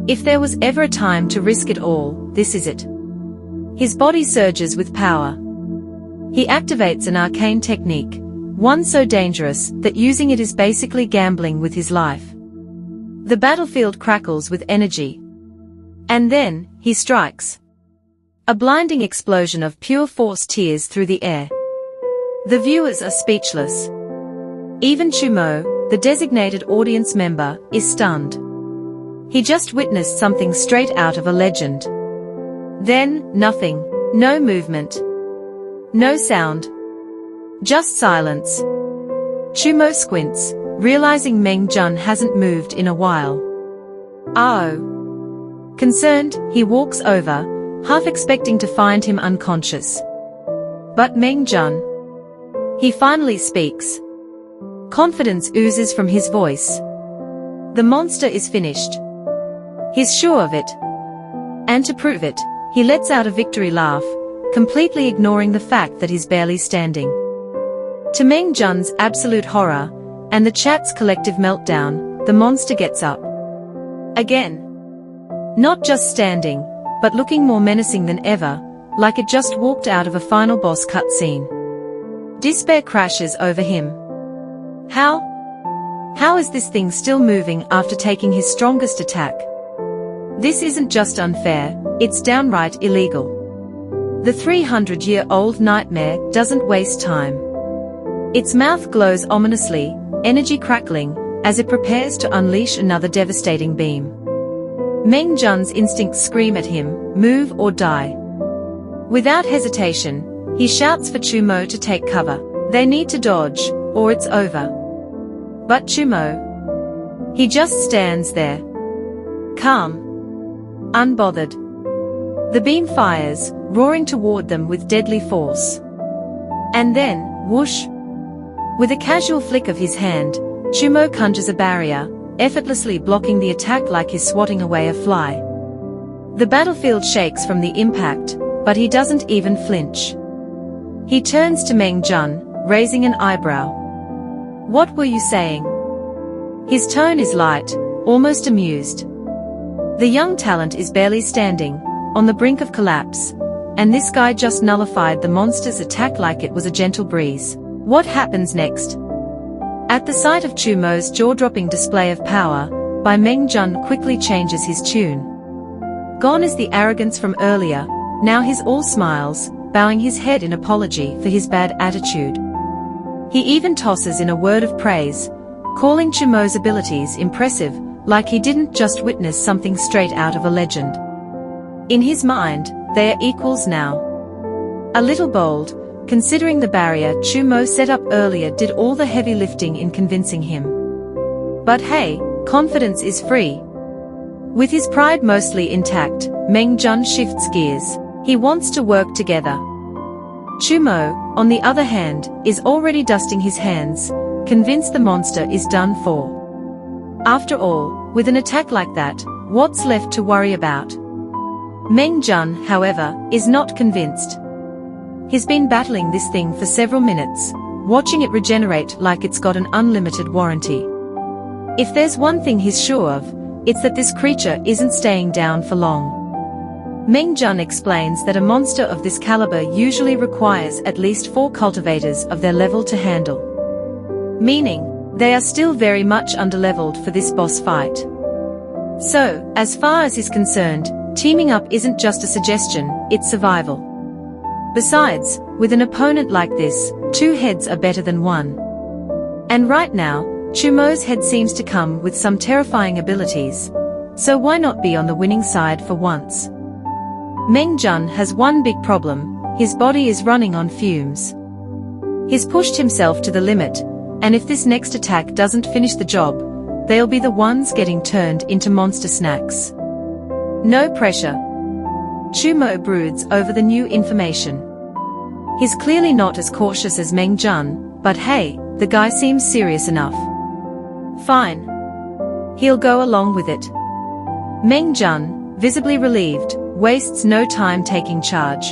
If there was ever a time to risk it all, this is it. His body surges with power. He activates an arcane technique, one so dangerous that using it is basically gambling with his life. The battlefield crackles with energy. And then, he strikes. A blinding explosion of pure force tears through the air. The viewers are speechless. Even Chumo, the designated audience member, is stunned. He just witnessed something straight out of a legend. Then, nothing. No movement. No sound. Just silence. Chumo squints, realizing Meng Jun hasn't moved in a while. Oh. Concerned, he walks over, half expecting to find him unconscious. But Meng Jun. He finally speaks. Confidence oozes from his voice. The monster is finished. He's sure of it. And to prove it, he lets out a victory laugh, completely ignoring the fact that he's barely standing. To Meng Jun's absolute horror, and the chat's collective meltdown, the monster gets up. Again. Not just standing, but looking more menacing than ever, like it just walked out of a final boss cutscene. Despair crashes over him. How is this thing still moving after taking his strongest attack? This isn't just unfair, it's downright illegal. The 300-year-old nightmare doesn't waste time. Its mouth glows ominously, energy crackling, as it prepares to unleash another devastating beam. Meng Jun's instincts scream at him, move or die. Without hesitation, he shouts for Chumo to take cover. They need to dodge, or it's over. But Chumo. He just stands there. Calm. Unbothered. The beam fires, roaring toward them with deadly force. And then, whoosh. With a casual flick of his hand, Chumo conjures a barrier, effortlessly blocking the attack like he's swatting away a fly. The battlefield shakes from the impact, but he doesn't even flinch. He turns to Meng Jun, raising an eyebrow. What were you saying? His tone is light, almost amused. The young talent is barely standing, on the brink of collapse, and this guy just nullified the monster's attack like it was a gentle breeze. What happens next? At the sight of Chumo's jaw-dropping display of power, Meng Jun quickly changes his tune. Gone is the arrogance from earlier, now he's all smiles, bowing his head in apology for his bad attitude. He even tosses in a word of praise, calling Chumo's abilities impressive, like he didn't just witness something straight out of a legend. In his mind, they are equals now. A little bold, considering the barrier Chumo set up earlier did all the heavy lifting in convincing him. But hey, confidence is free. With his pride mostly intact, Meng Jun shifts gears. He wants to work together. Chumo, on the other hand, is already dusting his hands, convinced the monster is done for. After all, with an attack like that, what's left to worry about? Meng Jun, however, is not convinced. He's been battling this thing for several minutes, watching it regenerate like it's got an unlimited warranty. If there's one thing he's sure of, it's that this creature isn't staying down for long. Meng Jun explains that a monster of this caliber usually requires at least 4 cultivators of their level to handle. Meaning, they are still very much underleveled for this boss fight. So, as far as he's concerned, teaming up isn't just a suggestion, it's survival. Besides, with an opponent like this, 2 heads are better than 1. And right now, Chumo's head seems to come with some terrifying abilities, so why not be on the winning side for once? Meng Jun has one big problem, his body is running on fumes. He's pushed himself to the limit, and if this next attack doesn't finish the job, they'll be the ones getting turned into monster snacks. No pressure. Chumo broods over the new information. He's clearly not as cautious as Meng Jun, but hey, the guy seems serious enough. Fine. He'll go along with it. Meng Jun, visibly relieved, wastes no time taking charge.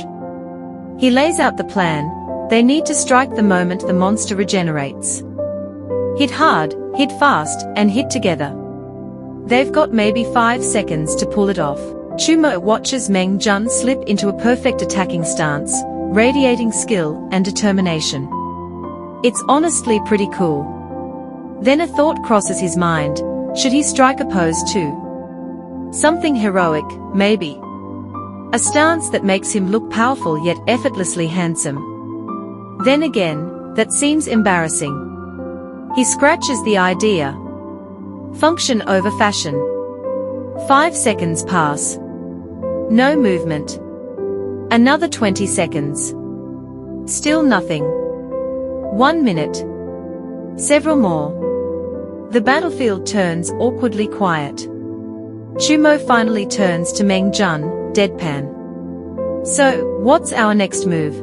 He lays out the plan. They need to strike the moment the monster regenerates. Hit hard, hit fast, and hit together. They've got maybe 5 seconds to pull it off. Chumo watches Meng Jun slip into a perfect attacking stance, radiating skill and determination. It's honestly pretty cool. Then a thought crosses his mind. Should he strike a pose too? Something heroic, maybe. A stance that makes him look powerful yet effortlessly handsome. Then again, that seems embarrassing. He scratches the idea. Function over fashion. 5 seconds pass. No movement. Another 20 seconds. Still nothing. 1 minute. Several more. The battlefield turns awkwardly quiet. Chumo finally turns to Meng Jun, deadpan. So, what's our next move?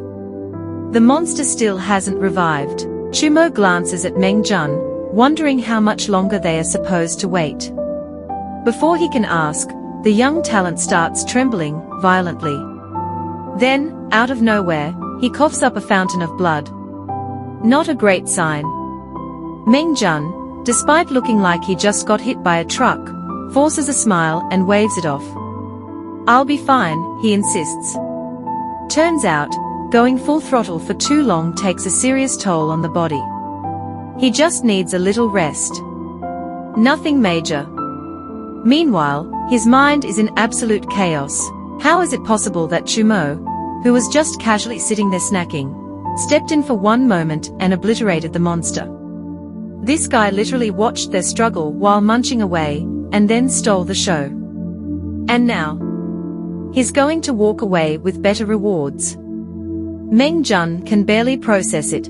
The monster still hasn't revived. Chumo glances at Meng Jun, wondering how much longer they are supposed to wait. Before he can ask, the young talent starts trembling violently. Then, out of nowhere, he coughs up a fountain of blood. Not a great sign. Meng Jun, despite looking like he just got hit by a truck, forces a smile and waves it off. I'll be fine, he insists. Turns out, going full throttle for too long takes a serious toll on the body. He just needs a little rest. Nothing major. Meanwhile, his mind is in absolute chaos. How is it possible that Chumo, who was just casually sitting there snacking, stepped in for one moment and obliterated the monster? This guy literally watched their struggle while munching away, and then stole the show. And now, he's going to walk away with better rewards. Meng Jun can barely process it.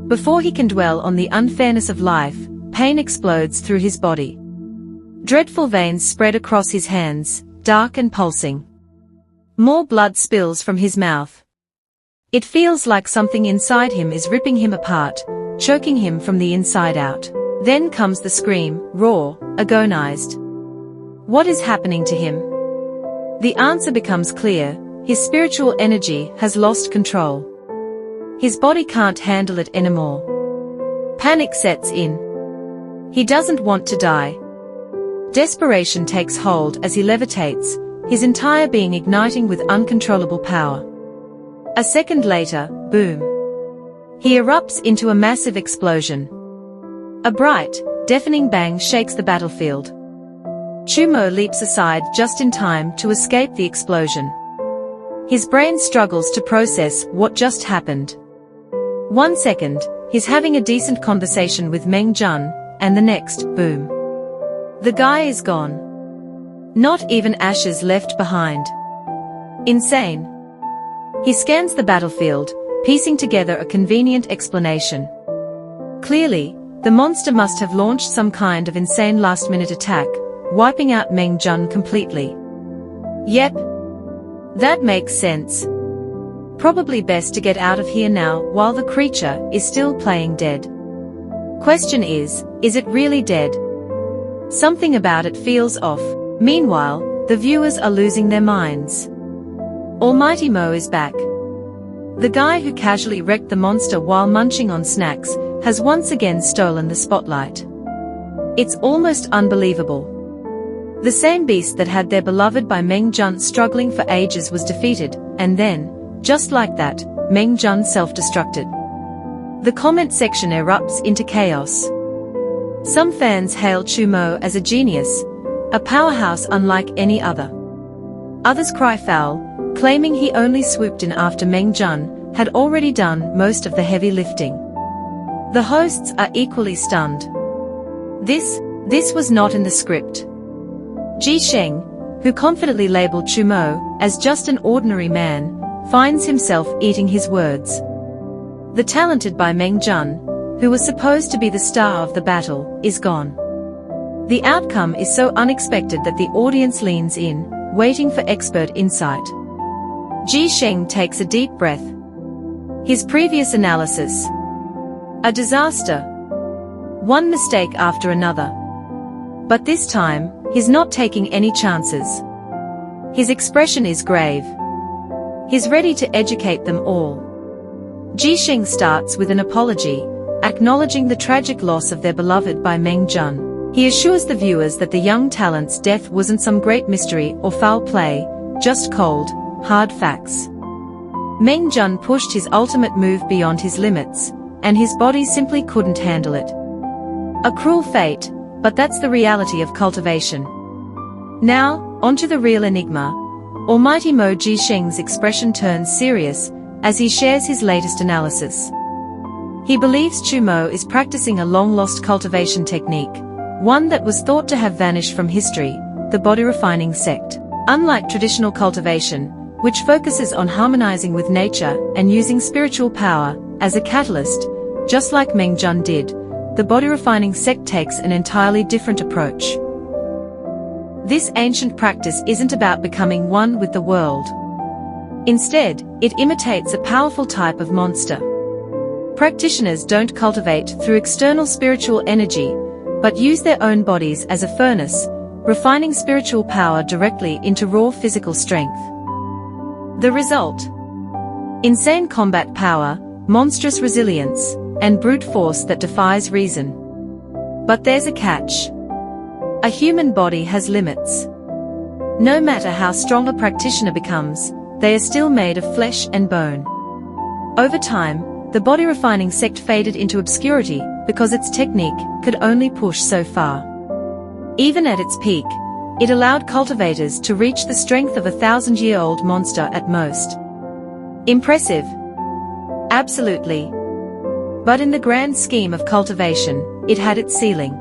Before he can dwell on the unfairness of life, pain explodes through his body. Dreadful veins spread across his hands, dark and pulsing. More blood spills from his mouth. It feels like something inside him is ripping him apart, choking him from the inside out. Then comes the scream, raw, agonized. What is happening to him? The answer becomes clear. His spiritual energy has lost control. His body can't handle it anymore. Panic sets in. He doesn't want to die. Desperation takes hold as he levitates, his entire being igniting with uncontrollable power. A second later, boom. He erupts into a massive explosion. A bright, deafening bang shakes the battlefield. Chumo leaps aside just in time to escape the explosion. His brain struggles to process what just happened. 1 second, he's having a decent conversation with Meng Jun, and the next, boom. The guy is gone. Not even ashes left behind. Insane. He scans the battlefield, piecing together a convenient explanation. Clearly, the monster must have launched some kind of insane last-minute attack, wiping out Meng Jun completely. Yep. That makes sense. Probably best to get out of here now while the creature is still playing dead. Question is it really dead? Something about it feels off. Meanwhile, the viewers are losing their minds. Almighty Mo is back. The guy who casually wrecked the monster while munching on snacks has once again stolen the spotlight. It's almost unbelievable. The same beast that had their beloved by Meng Jun struggling for ages was defeated, and then, just like that, Meng Jun self-destructed. The comment section erupts into chaos. Some fans hail Chumo as a genius, a powerhouse unlike any other. Others cry foul, claiming he only swooped in after Meng Jun had already done most of the heavy lifting. The hosts are equally stunned. This was not in the script. Ji Sheng, who confidently labeled Chumo as just an ordinary man, finds himself eating his words. The talented by Meng Jun, who was supposed to be the star of the battle, is gone. The outcome is so unexpected that the audience leans in, waiting for expert insight. Ji Sheng takes a deep breath. His previous analysis. A disaster. One mistake after another. But this time, he's not taking any chances. His expression is grave. He's ready to educate them all. Jisheng starts with an apology, acknowledging the tragic loss of their beloved by Meng Jun. He assures the viewers that the young talent's death wasn't some great mystery or foul play, just cold, hard facts. Meng Jun pushed his ultimate move beyond his limits, and his body simply couldn't handle it. A cruel fate, but that's the reality of cultivation. Now, onto the real enigma. Almighty Mo Jisheng's expression turns serious as he shares his latest analysis. He believes Chu Mo is practicing a long-lost cultivation technique, one that was thought to have vanished from history, the body refining sect. Unlike traditional cultivation, which focuses on harmonizing with nature and using spiritual power as a catalyst, just like Meng Jun did, the body refining sect takes an entirely different approach. This ancient practice isn't about becoming one with the world. Instead, it imitates a powerful type of monster. Practitioners don't cultivate through external spiritual energy, but use their own bodies as a furnace, refining spiritual power directly into raw physical strength. The result: insane combat power, monstrous resilience, and brute force that defies reason. But there's a catch. A human body has limits. No matter how strong a practitioner becomes, they are still made of flesh and bone. Over time, the body refining sect faded into obscurity because its technique could only push so far. Even at its peak, it allowed cultivators to reach the strength of a 1,000-year-old monster at most. Impressive? Absolutely. But in the grand scheme of cultivation, it had its ceiling.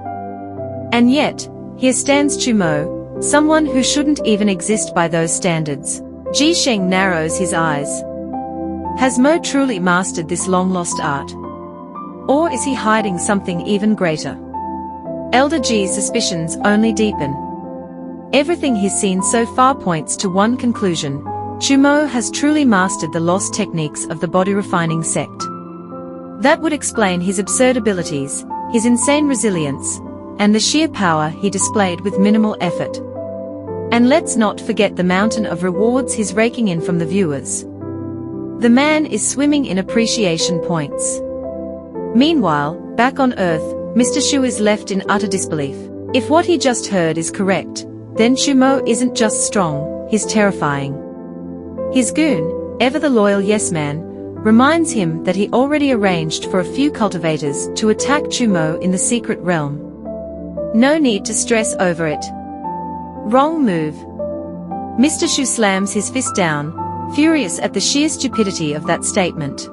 And yet, here stands Chu Mo, someone who shouldn't even exist by those standards. Jisheng narrows his eyes. Has Mo truly mastered this long-lost art? Or is he hiding something even greater? Elder Ji's suspicions only deepen. Everything he's seen so far points to one conclusion: Chu Mo has truly mastered the lost techniques of the body refining sect. That would explain his absurd abilities, his insane resilience, and the sheer power he displayed with minimal effort. And let's not forget the mountain of rewards he's raking in from the viewers. The man is swimming in appreciation points. Meanwhile, back on Earth, Mr. Shu is left in utter disbelief. If what he just heard is correct, then Chu Mo isn't just strong, he's terrifying. His goon, ever the loyal yes-man, reminds him that he already arranged for a few cultivators to attack Chu Mo in the secret realm. No need to stress over it. Wrong move. Mr. Shu slams his fist down, furious at the sheer stupidity of that statement.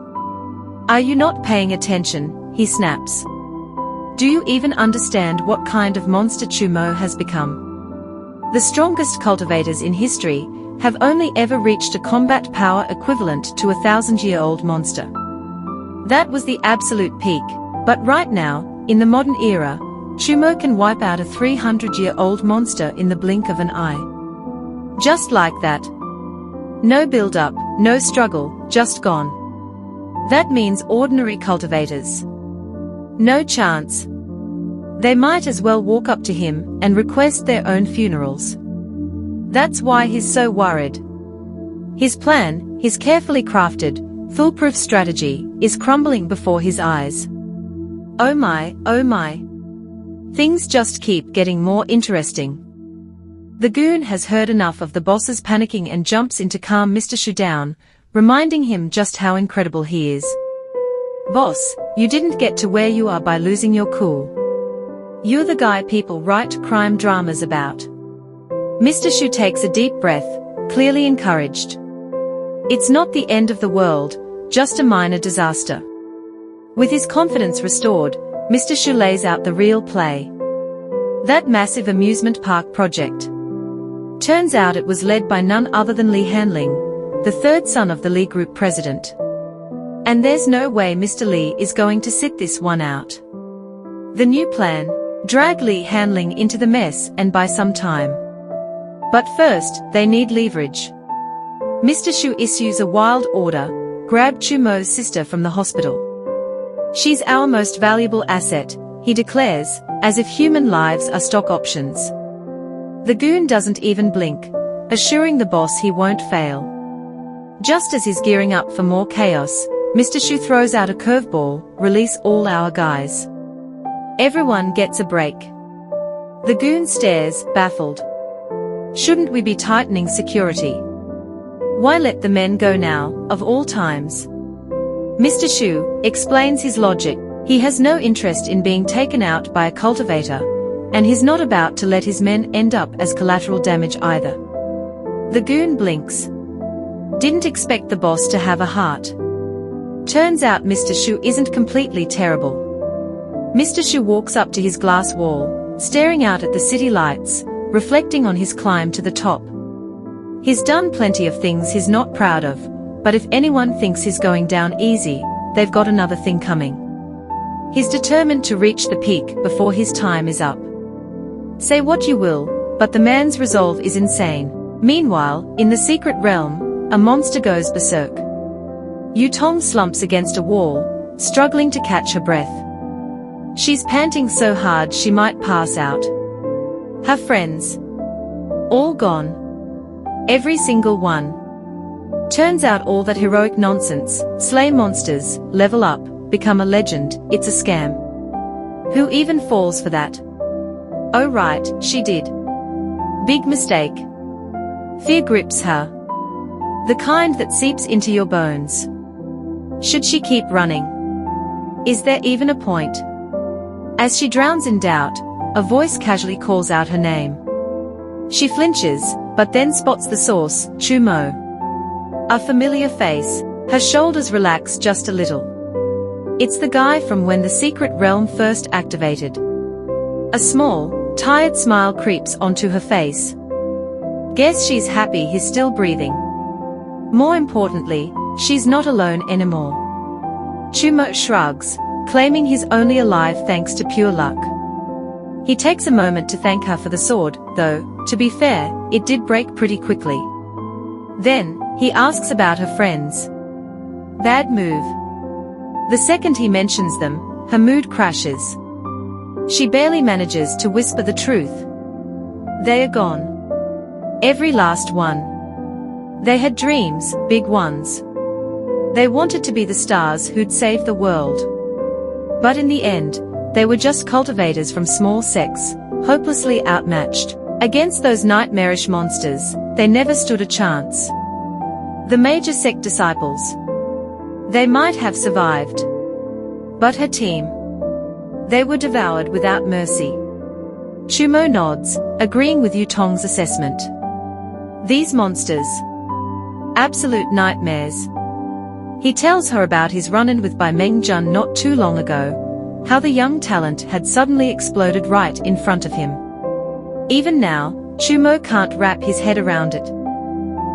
Are you not paying attention? He snaps. Do you even understand what kind of monster Chu Mo has become? The strongest cultivators in history have only ever reached a combat power equivalent to a 1,000-year-old monster. That was the absolute peak. But right now, in the modern era, Chu Mo can wipe out a 300-year-old monster in the blink of an eye. Just like that. No build-up, no struggle, just gone. That means ordinary cultivators. No chance. They might as well walk up to him and request their own funerals. That's why he's so worried. His plan, his carefully crafted, foolproof strategy, is crumbling before his eyes. Oh my, oh my. Things just keep getting more interesting. The goon has heard enough of the boss's panicking and jumps in to calm Mr. Shu down, reminding him just how incredible he is. Boss, you didn't get to where you are by losing your cool. You're the guy people write crime dramas about. Mr. Shu takes a deep breath, clearly encouraged. It's not the end of the world, just a minor disaster. With his confidence restored, Mr. Shu lays out the real play. That massive amusement park project. Turns out it was led by none other than Li Hanling, the third son of the Li Group president. And there's no way Mr. Li is going to sit this one out. The new plan: drag Li Hanling into the mess and buy some time. But first, they need leverage. Mr. Shu issues a wild order: grab Chu Mo's sister from the hospital. She's our most valuable asset, he declares, as if human lives are stock options. The goon doesn't even blink, assuring the boss he won't fail. Just as he's gearing up for more chaos, Mr. Shu throws out a curveball, release all our guys. Everyone gets a break. The goon stares, baffled. Shouldn't we be tightening security? Why let the men go now, of all times? Mr. Shu explains his logic. He has no interest in being taken out by a cultivator, and he's not about to let his men end up as collateral damage either. The goon blinks. Didn't expect the boss to have a heart. Turns out Mr. Shu isn't completely terrible. Mr. Shu walks up to his glass wall, staring out at the city lights, reflecting on his climb to the top. He's done plenty of things he's not proud of, but if anyone thinks he's going down easy, they've got another thing coming. He's determined to reach the peak before his time is up. Say what you will, but the man's resolve is insane. Meanwhile, in the secret realm, a monster goes berserk. Yutong slumps against a wall, struggling to catch her breath. She's panting so hard she might pass out. Her friends. All gone. Every single one. Turns out all that heroic nonsense, slay monsters, level up, become a legend, it's a scam. Who even falls for that? Oh right, she did. Big mistake. Fear grips her. The kind that seeps into your bones. Should she keep running? Is there even a point? As she drowns in doubt, a voice casually calls out her name. She flinches, but then spots the source, Chu Mo. A familiar face, her shoulders relax just a little. It's the guy from when the secret realm first activated. A small, tired smile creeps onto her face. Guess she's happy he's still breathing. More importantly, she's not alone anymore. Chu Mo shrugs, claiming he's only alive thanks to pure luck. He takes a moment to thank her for the sword, though, to be fair, it did break pretty quickly. Then, he asks about her friends. Bad move. The second he mentions them, her mood crashes. She barely manages to whisper the truth. They are gone. Every last one. They had dreams, big ones. They wanted to be the stars who'd save the world. But in the end, they were just cultivators from small sects, hopelessly outmatched. Against those nightmarish monsters, they never stood a chance. The major sect disciples. They might have survived. But her team. They were devoured without mercy. Chu Mo nods, agreeing with Yutong's assessment. These monsters. Absolute nightmares. He tells her about his run-in with Bai Mengjun not too long ago, how the young talent had suddenly exploded right in front of him. Even now, Chu Mo can't wrap his head around it.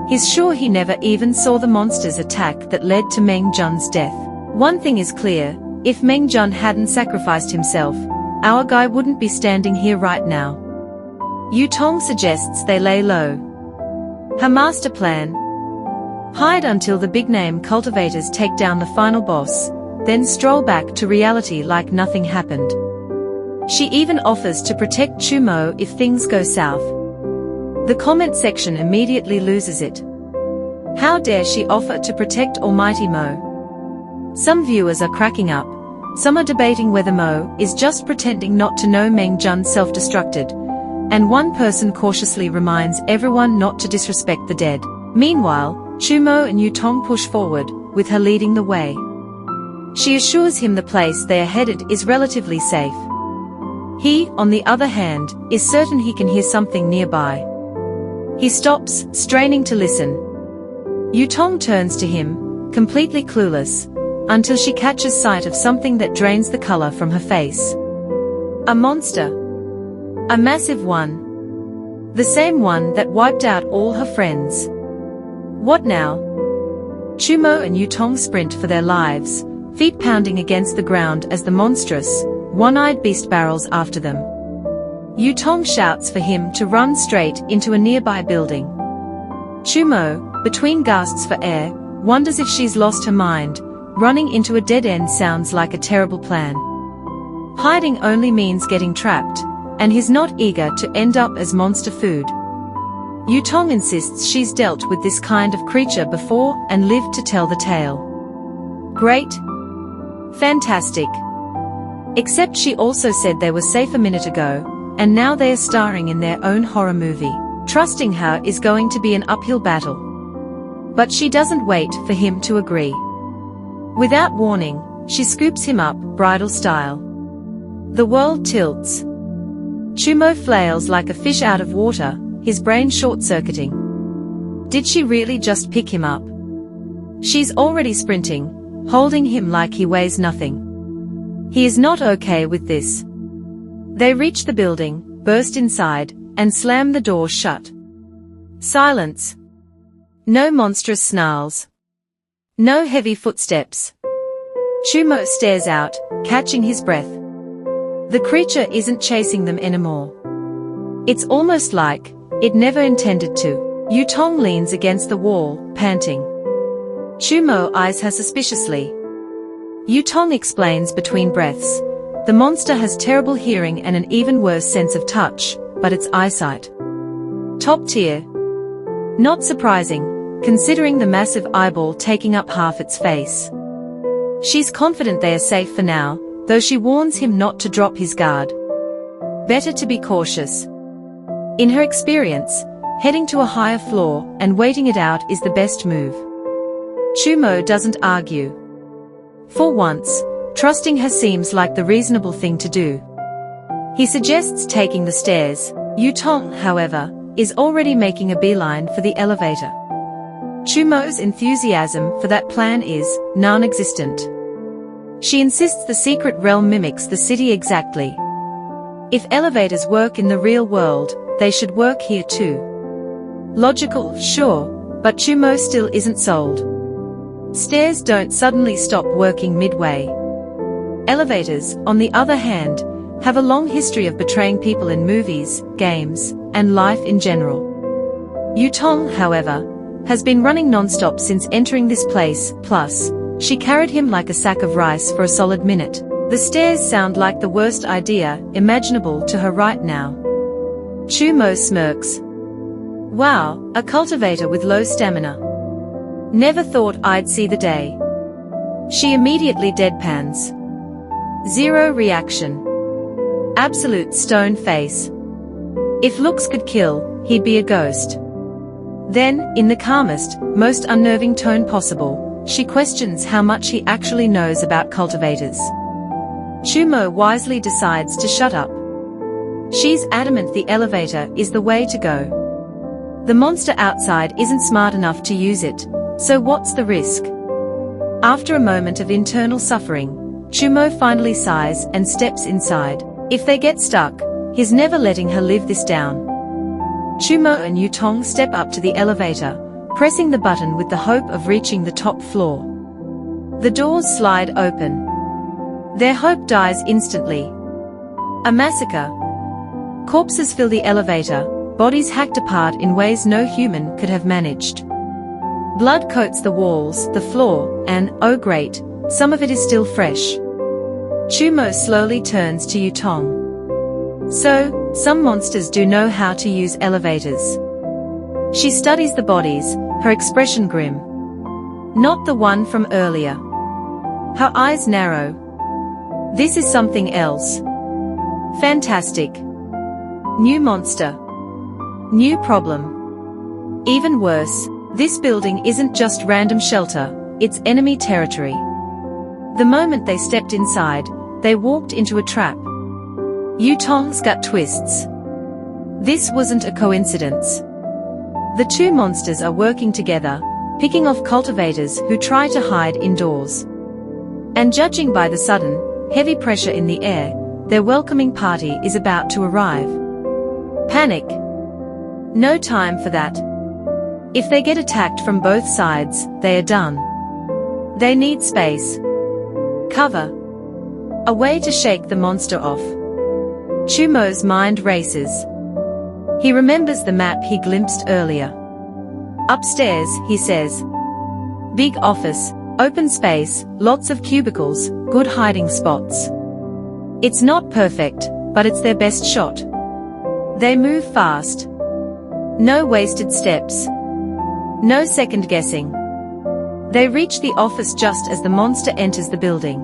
He's sure he never even saw the monster's attack that led to Meng Jun's death. One thing is clear, if Meng Jun hadn't sacrificed himself, our guy wouldn't be standing here right now. Yutong suggests they lay low. Her master plan. Hide until the big-name cultivators take down the final boss, then stroll back to reality like nothing happened. She even offers to protect Chu Mo if things go south. The comment section immediately loses it. How dare she offer to protect Almighty Mo? Some viewers are cracking up, some are debating whether Mo is just pretending not to know Meng Jun self-destructed, and one person cautiously reminds everyone not to disrespect the dead. Meanwhile, Chu Mo and Yutong push forward, with her leading the way. She assures him the place they are headed is relatively safe. He, on the other hand, is certain he can hear something nearby. He stops, straining to listen. Yutong turns to him, completely clueless, until she catches sight of something that drains the color from her face. A monster. A massive one. The same one that wiped out all her friends. What now? Chu Mo and Yutong sprint for their lives, feet pounding against the ground as the monstrous, one-eyed beast barrels after them. Yutong shouts for him to run straight into a nearby building. Chu Mo, between gasps for air, wonders if she's lost her mind. Running into a dead end sounds like a terrible plan. Hiding only means getting trapped, and he's not eager to end up as monster food. Yutong insists she's dealt with this kind of creature before and lived to tell the tale. Great. Fantastic. Except she also said they were safe a minute ago, and now they are starring in their own horror movie. Trusting her is going to be an uphill battle. But she doesn't wait for him to agree. Without warning, she scoops him up, bridal style. The world tilts. Chumo flails like a fish out of water, his brain short-circuiting. Did she really just pick him up? She's already sprinting, holding him like he weighs nothing. He is not okay with this. They reach the building, burst inside, and slam the doors shut. Silence. No monstrous snarls. No heavy footsteps. Chumo stares out, catching his breath. The creature isn't chasing them anymore. It's almost like it never intended to. Yutong leans against the wall, panting. Chumo eyes her suspiciously. Yutong explains between breaths. The monster has terrible hearing and an even worse sense of touch, but its eyesight. Top tier. Not surprising, considering the massive eyeball taking up half its face. She's confident they are safe for now, though she warns him not to drop his guard. Better to be cautious. In her experience, heading to a higher floor and waiting it out is the best move. Chumo doesn't argue. For once, trusting her seems like the reasonable thing to do. He suggests taking the stairs. Yutong, however, is already making a beeline for the elevator. Chumo's enthusiasm for that plan is non-existent. She insists the secret realm mimics the city exactly. If elevators work in the real world, they should work here too. Logical, sure, but Chumo still isn't sold. Stairs don't suddenly stop working midway. Elevators, on the other hand, have a long history of betraying people in movies, games, and life in general. Yutong, however, has been running non-stop since entering this place, plus, she carried him like a sack of rice for a solid minute. The stairs sound like the worst idea imaginable to her right now. Chumo smirks. Wow, a cultivator with low stamina. Never thought I'd see the day. She immediately deadpans. Zero reaction. Absolute stone face. If looks could kill, he'd be a ghost. Then, in the calmest, most unnerving tone possible, she questions how much he actually knows about cultivators. Chumo wisely decides to shut up. She's adamant the elevator is the way to go. The monster outside isn't smart enough to use it, so what's the risk? After a moment of internal suffering, Chumo finally sighs and steps inside. If they get stuck, he's never letting her live this down. Chumo and Yutong step up to the elevator, pressing the button with the hope of reaching the top floor. The doors slide open. Their hope dies instantly. A massacre. Corpses fill the elevator, bodies hacked apart in ways no human could have managed. Blood coats the walls, the floor, and, oh great, some of it is still fresh. Chumo slowly turns to Yutong. So, some monsters do know how to use elevators. She studies the bodies, her expression grim. Not the one from earlier. Her eyes narrow. This is something else. Fantastic. New monster. New problem. Even worse, this building isn't just random shelter, it's enemy territory. The moment they stepped inside, they walked into a trap. Yutong's gut twists. This wasn't a coincidence. The two monsters are working together, picking off cultivators who try to hide indoors. And judging by the sudden, heavy pressure in the air, their welcoming party is about to arrive. Panic. No time for that. If they get attacked from both sides, they are done. They need space. Cover. A way to shake the monster off. Chumo's mind races. He remembers the map he glimpsed earlier. Upstairs, he says. Big office, open space, lots of cubicles, good hiding spots. It's not perfect, but it's their best shot. They move fast. No wasted steps. No second guessing. They reach the office just as the monster enters the building.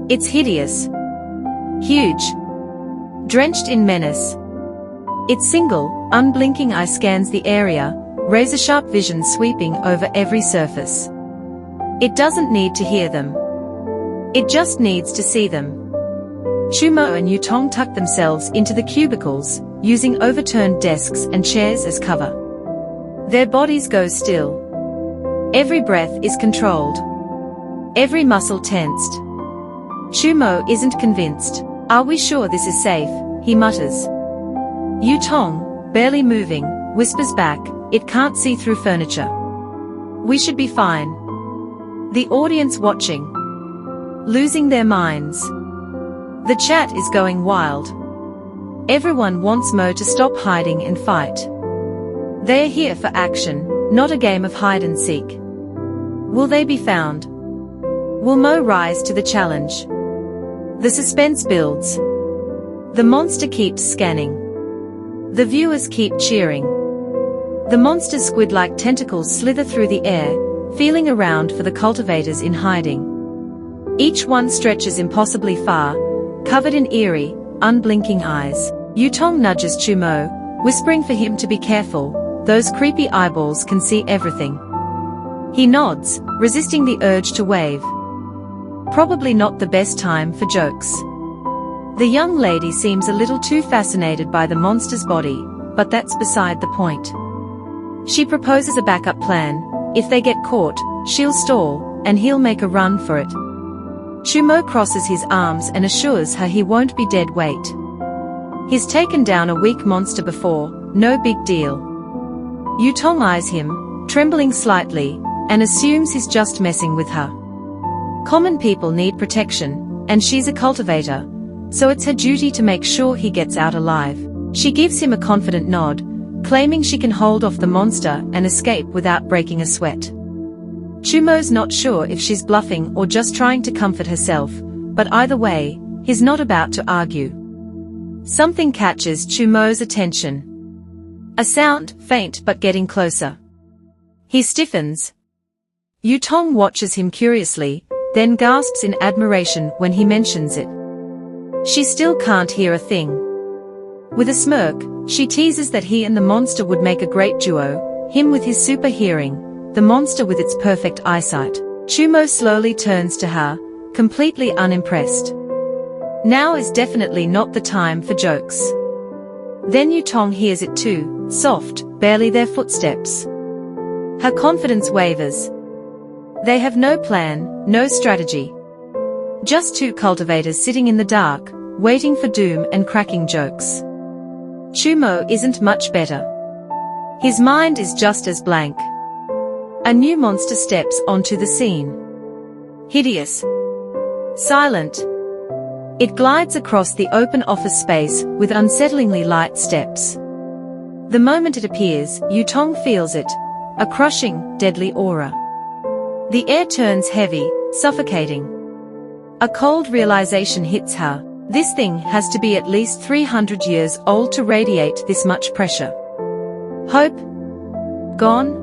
It's hideous. Huge. Drenched in menace. Its single, unblinking eye scans the area, razor-sharp vision sweeping over every surface. It doesn't need to hear them. It just needs to see them. Chumo and Yutong tuck themselves into the cubicles, using overturned desks and chairs as cover. Their bodies go still. Every breath is controlled. Every muscle tensed. Chumo isn't convinced. "Are we sure this is safe?" he mutters. Yutong, barely moving, whispers back, "It can't see through furniture. We should be fine." The audience watching. Losing their minds. The chat is going wild. Everyone wants Mo to stop hiding and fight. They're here for action, not a game of hide and seek. Will they be found? Will Mo rise to the challenge? The suspense builds. The monster keeps scanning. The viewers keep cheering. The monster's squid-like tentacles slither through the air, feeling around for the cultivators in hiding. Each one stretches impossibly far, covered in eerie, unblinking eyes. Yutong nudges Chumo, whispering for him to be careful. Those creepy eyeballs can see everything. He nods, resisting the urge to wave. Probably not the best time for jokes. The young lady seems a little too fascinated by the monster's body, but that's beside the point. She proposes a backup plan. If they get caught, she'll stall, and he'll make a run for it. Chumo crosses his arms and assures her he won't be dead weight. He's taken down a weak monster before, no big deal. Yutong eyes him, trembling slightly, and assumes he's just messing with her. Common people need protection, and she's a cultivator, so it's her duty to make sure he gets out alive. She gives him a confident nod, claiming she can hold off the monster and escape without breaking a sweat. Chumo's not sure if she's bluffing or just trying to comfort herself, but either way, he's not about to argue. Something catches Chumo's attention. A sound, faint but getting closer. He stiffens. Yutong watches him curiously, then gasps in admiration when he mentions it. She still can't hear a thing. With a smirk, she teases that he and the monster would make a great duo, him with his super hearing, the monster with its perfect eyesight. Chumo slowly turns to her, completely unimpressed. Now is definitely not the time for jokes. Then Yutong hears it too, soft, barely their footsteps. Her confidence wavers. They have no plan, no strategy. Just two cultivators sitting in the dark, waiting for doom and cracking jokes. Chumo isn't much better. His mind is just as blank. A new monster steps onto the scene. Hideous. Silent. It glides across the open office space with unsettlingly light steps. The moment it appears, Yutong feels it, a crushing, deadly aura. The air turns heavy, suffocating. A cold realization hits her. This thing has to be at least 300 years old to radiate this much pressure. Hope? Gone?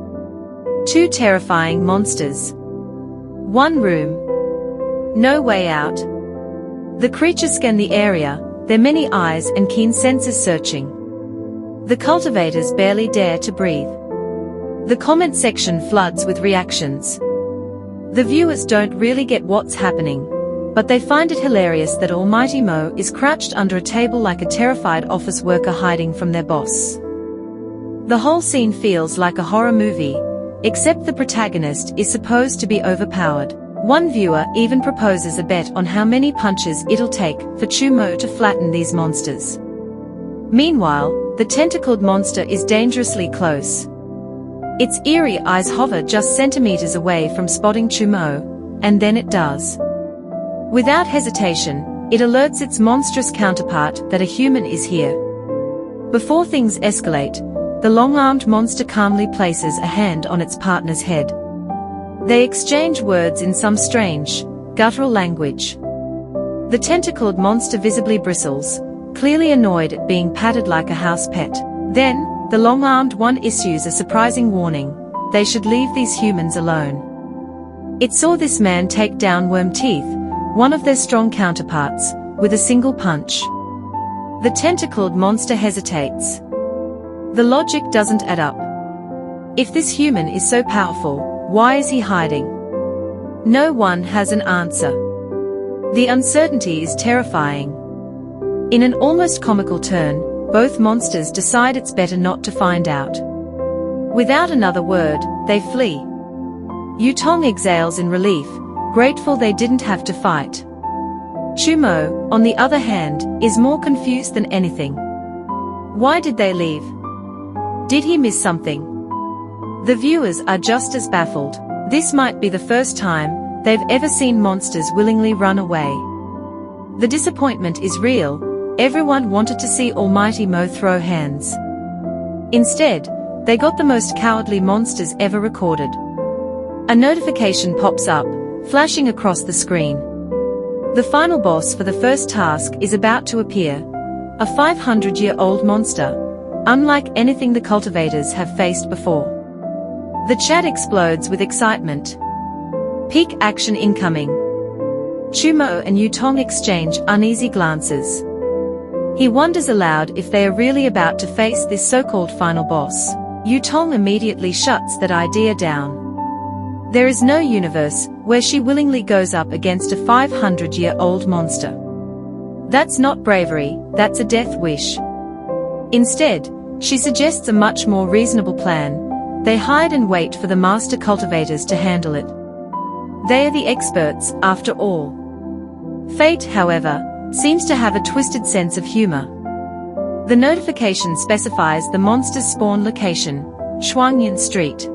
Two terrifying monsters. One room. No way out. The creatures scan the area, their many eyes and keen senses searching. The cultivators barely dare to breathe. The comment section floods with reactions. The viewers don't really get what's happening, but they find it hilarious that Almighty Mo is crouched under a table like a terrified office worker hiding from their boss. The whole scene feels like a horror movie, except the protagonist is supposed to be overpowered. One viewer even proposes a bet on how many punches it'll take for Chumo to flatten these monsters. Meanwhile, the tentacled monster is dangerously close. Its eerie eyes hover just centimeters away from spotting Chumo, and then it does. Without hesitation, it alerts its monstrous counterpart that a human is here. Before things escalate, the long-armed monster calmly places a hand on its partner's head. They exchange words in some strange, guttural language. The tentacled monster visibly bristles, clearly annoyed at being patted like a house pet. Then, the long-armed one issues a surprising warning: they should leave these humans alone. It saw this man take down Worm Teeth, one of their strong counterparts, with a single punch. The tentacled monster hesitates. The logic doesn't add up. If this human is so powerful, why is he hiding? No one has an answer. The uncertainty is terrifying. In an almost comical turn, both monsters decide it's better not to find out. Without another word, they flee. Yutong exhales in relief, grateful they didn't have to fight. Chumo, on the other hand, is more confused than anything. Why did they leave? Did he miss something? The viewers are just as baffled. This might be the first time they've ever seen monsters willingly run away. The disappointment is real. Everyone wanted to see Almighty Mo throw hands. Instead, they got the most cowardly monsters ever recorded. A notification pops up, flashing across the screen. The final boss for the first task is about to appear. A 500-year-old monster, unlike anything the cultivators have faced before. The chat explodes with excitement. Peak action incoming. Chumo and Yutong exchange uneasy glances. He wonders aloud if they are really about to face this so-called final boss. Yutong immediately shuts that idea down. There is no universe where she willingly goes up against a 500-year-old monster. That's not bravery, that's a death wish. Instead, she suggests a much more reasonable plan. They hide and wait for the master cultivators to handle it. They are the experts, after all. Fate, however, seems to have a twisted sense of humor. The notification specifies the monster's spawn location, Shuangyan Street.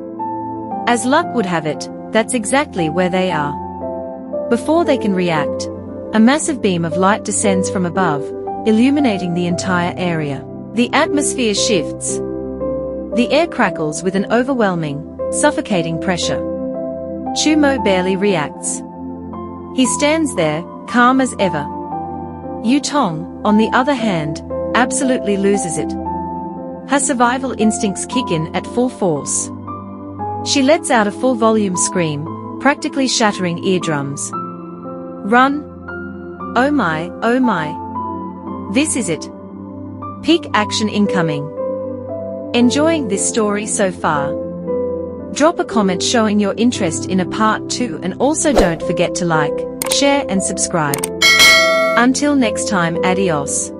As luck would have it, that's exactly where they are. Before they can react, a massive beam of light descends from above, illuminating the entire area. The atmosphere shifts. The air crackles with an overwhelming, suffocating pressure. Chumo barely reacts. He stands there, calm as ever. Yutong, on the other hand, absolutely loses it. Her survival instincts kick in at full force. She lets out a full-volume scream, practically shattering eardrums. Run! Oh my, oh my. This is it. Peak action incoming. Enjoying this story so far? Drop a comment showing your interest in a part 2, and also don't forget to like, share and subscribe. Until next time, adios.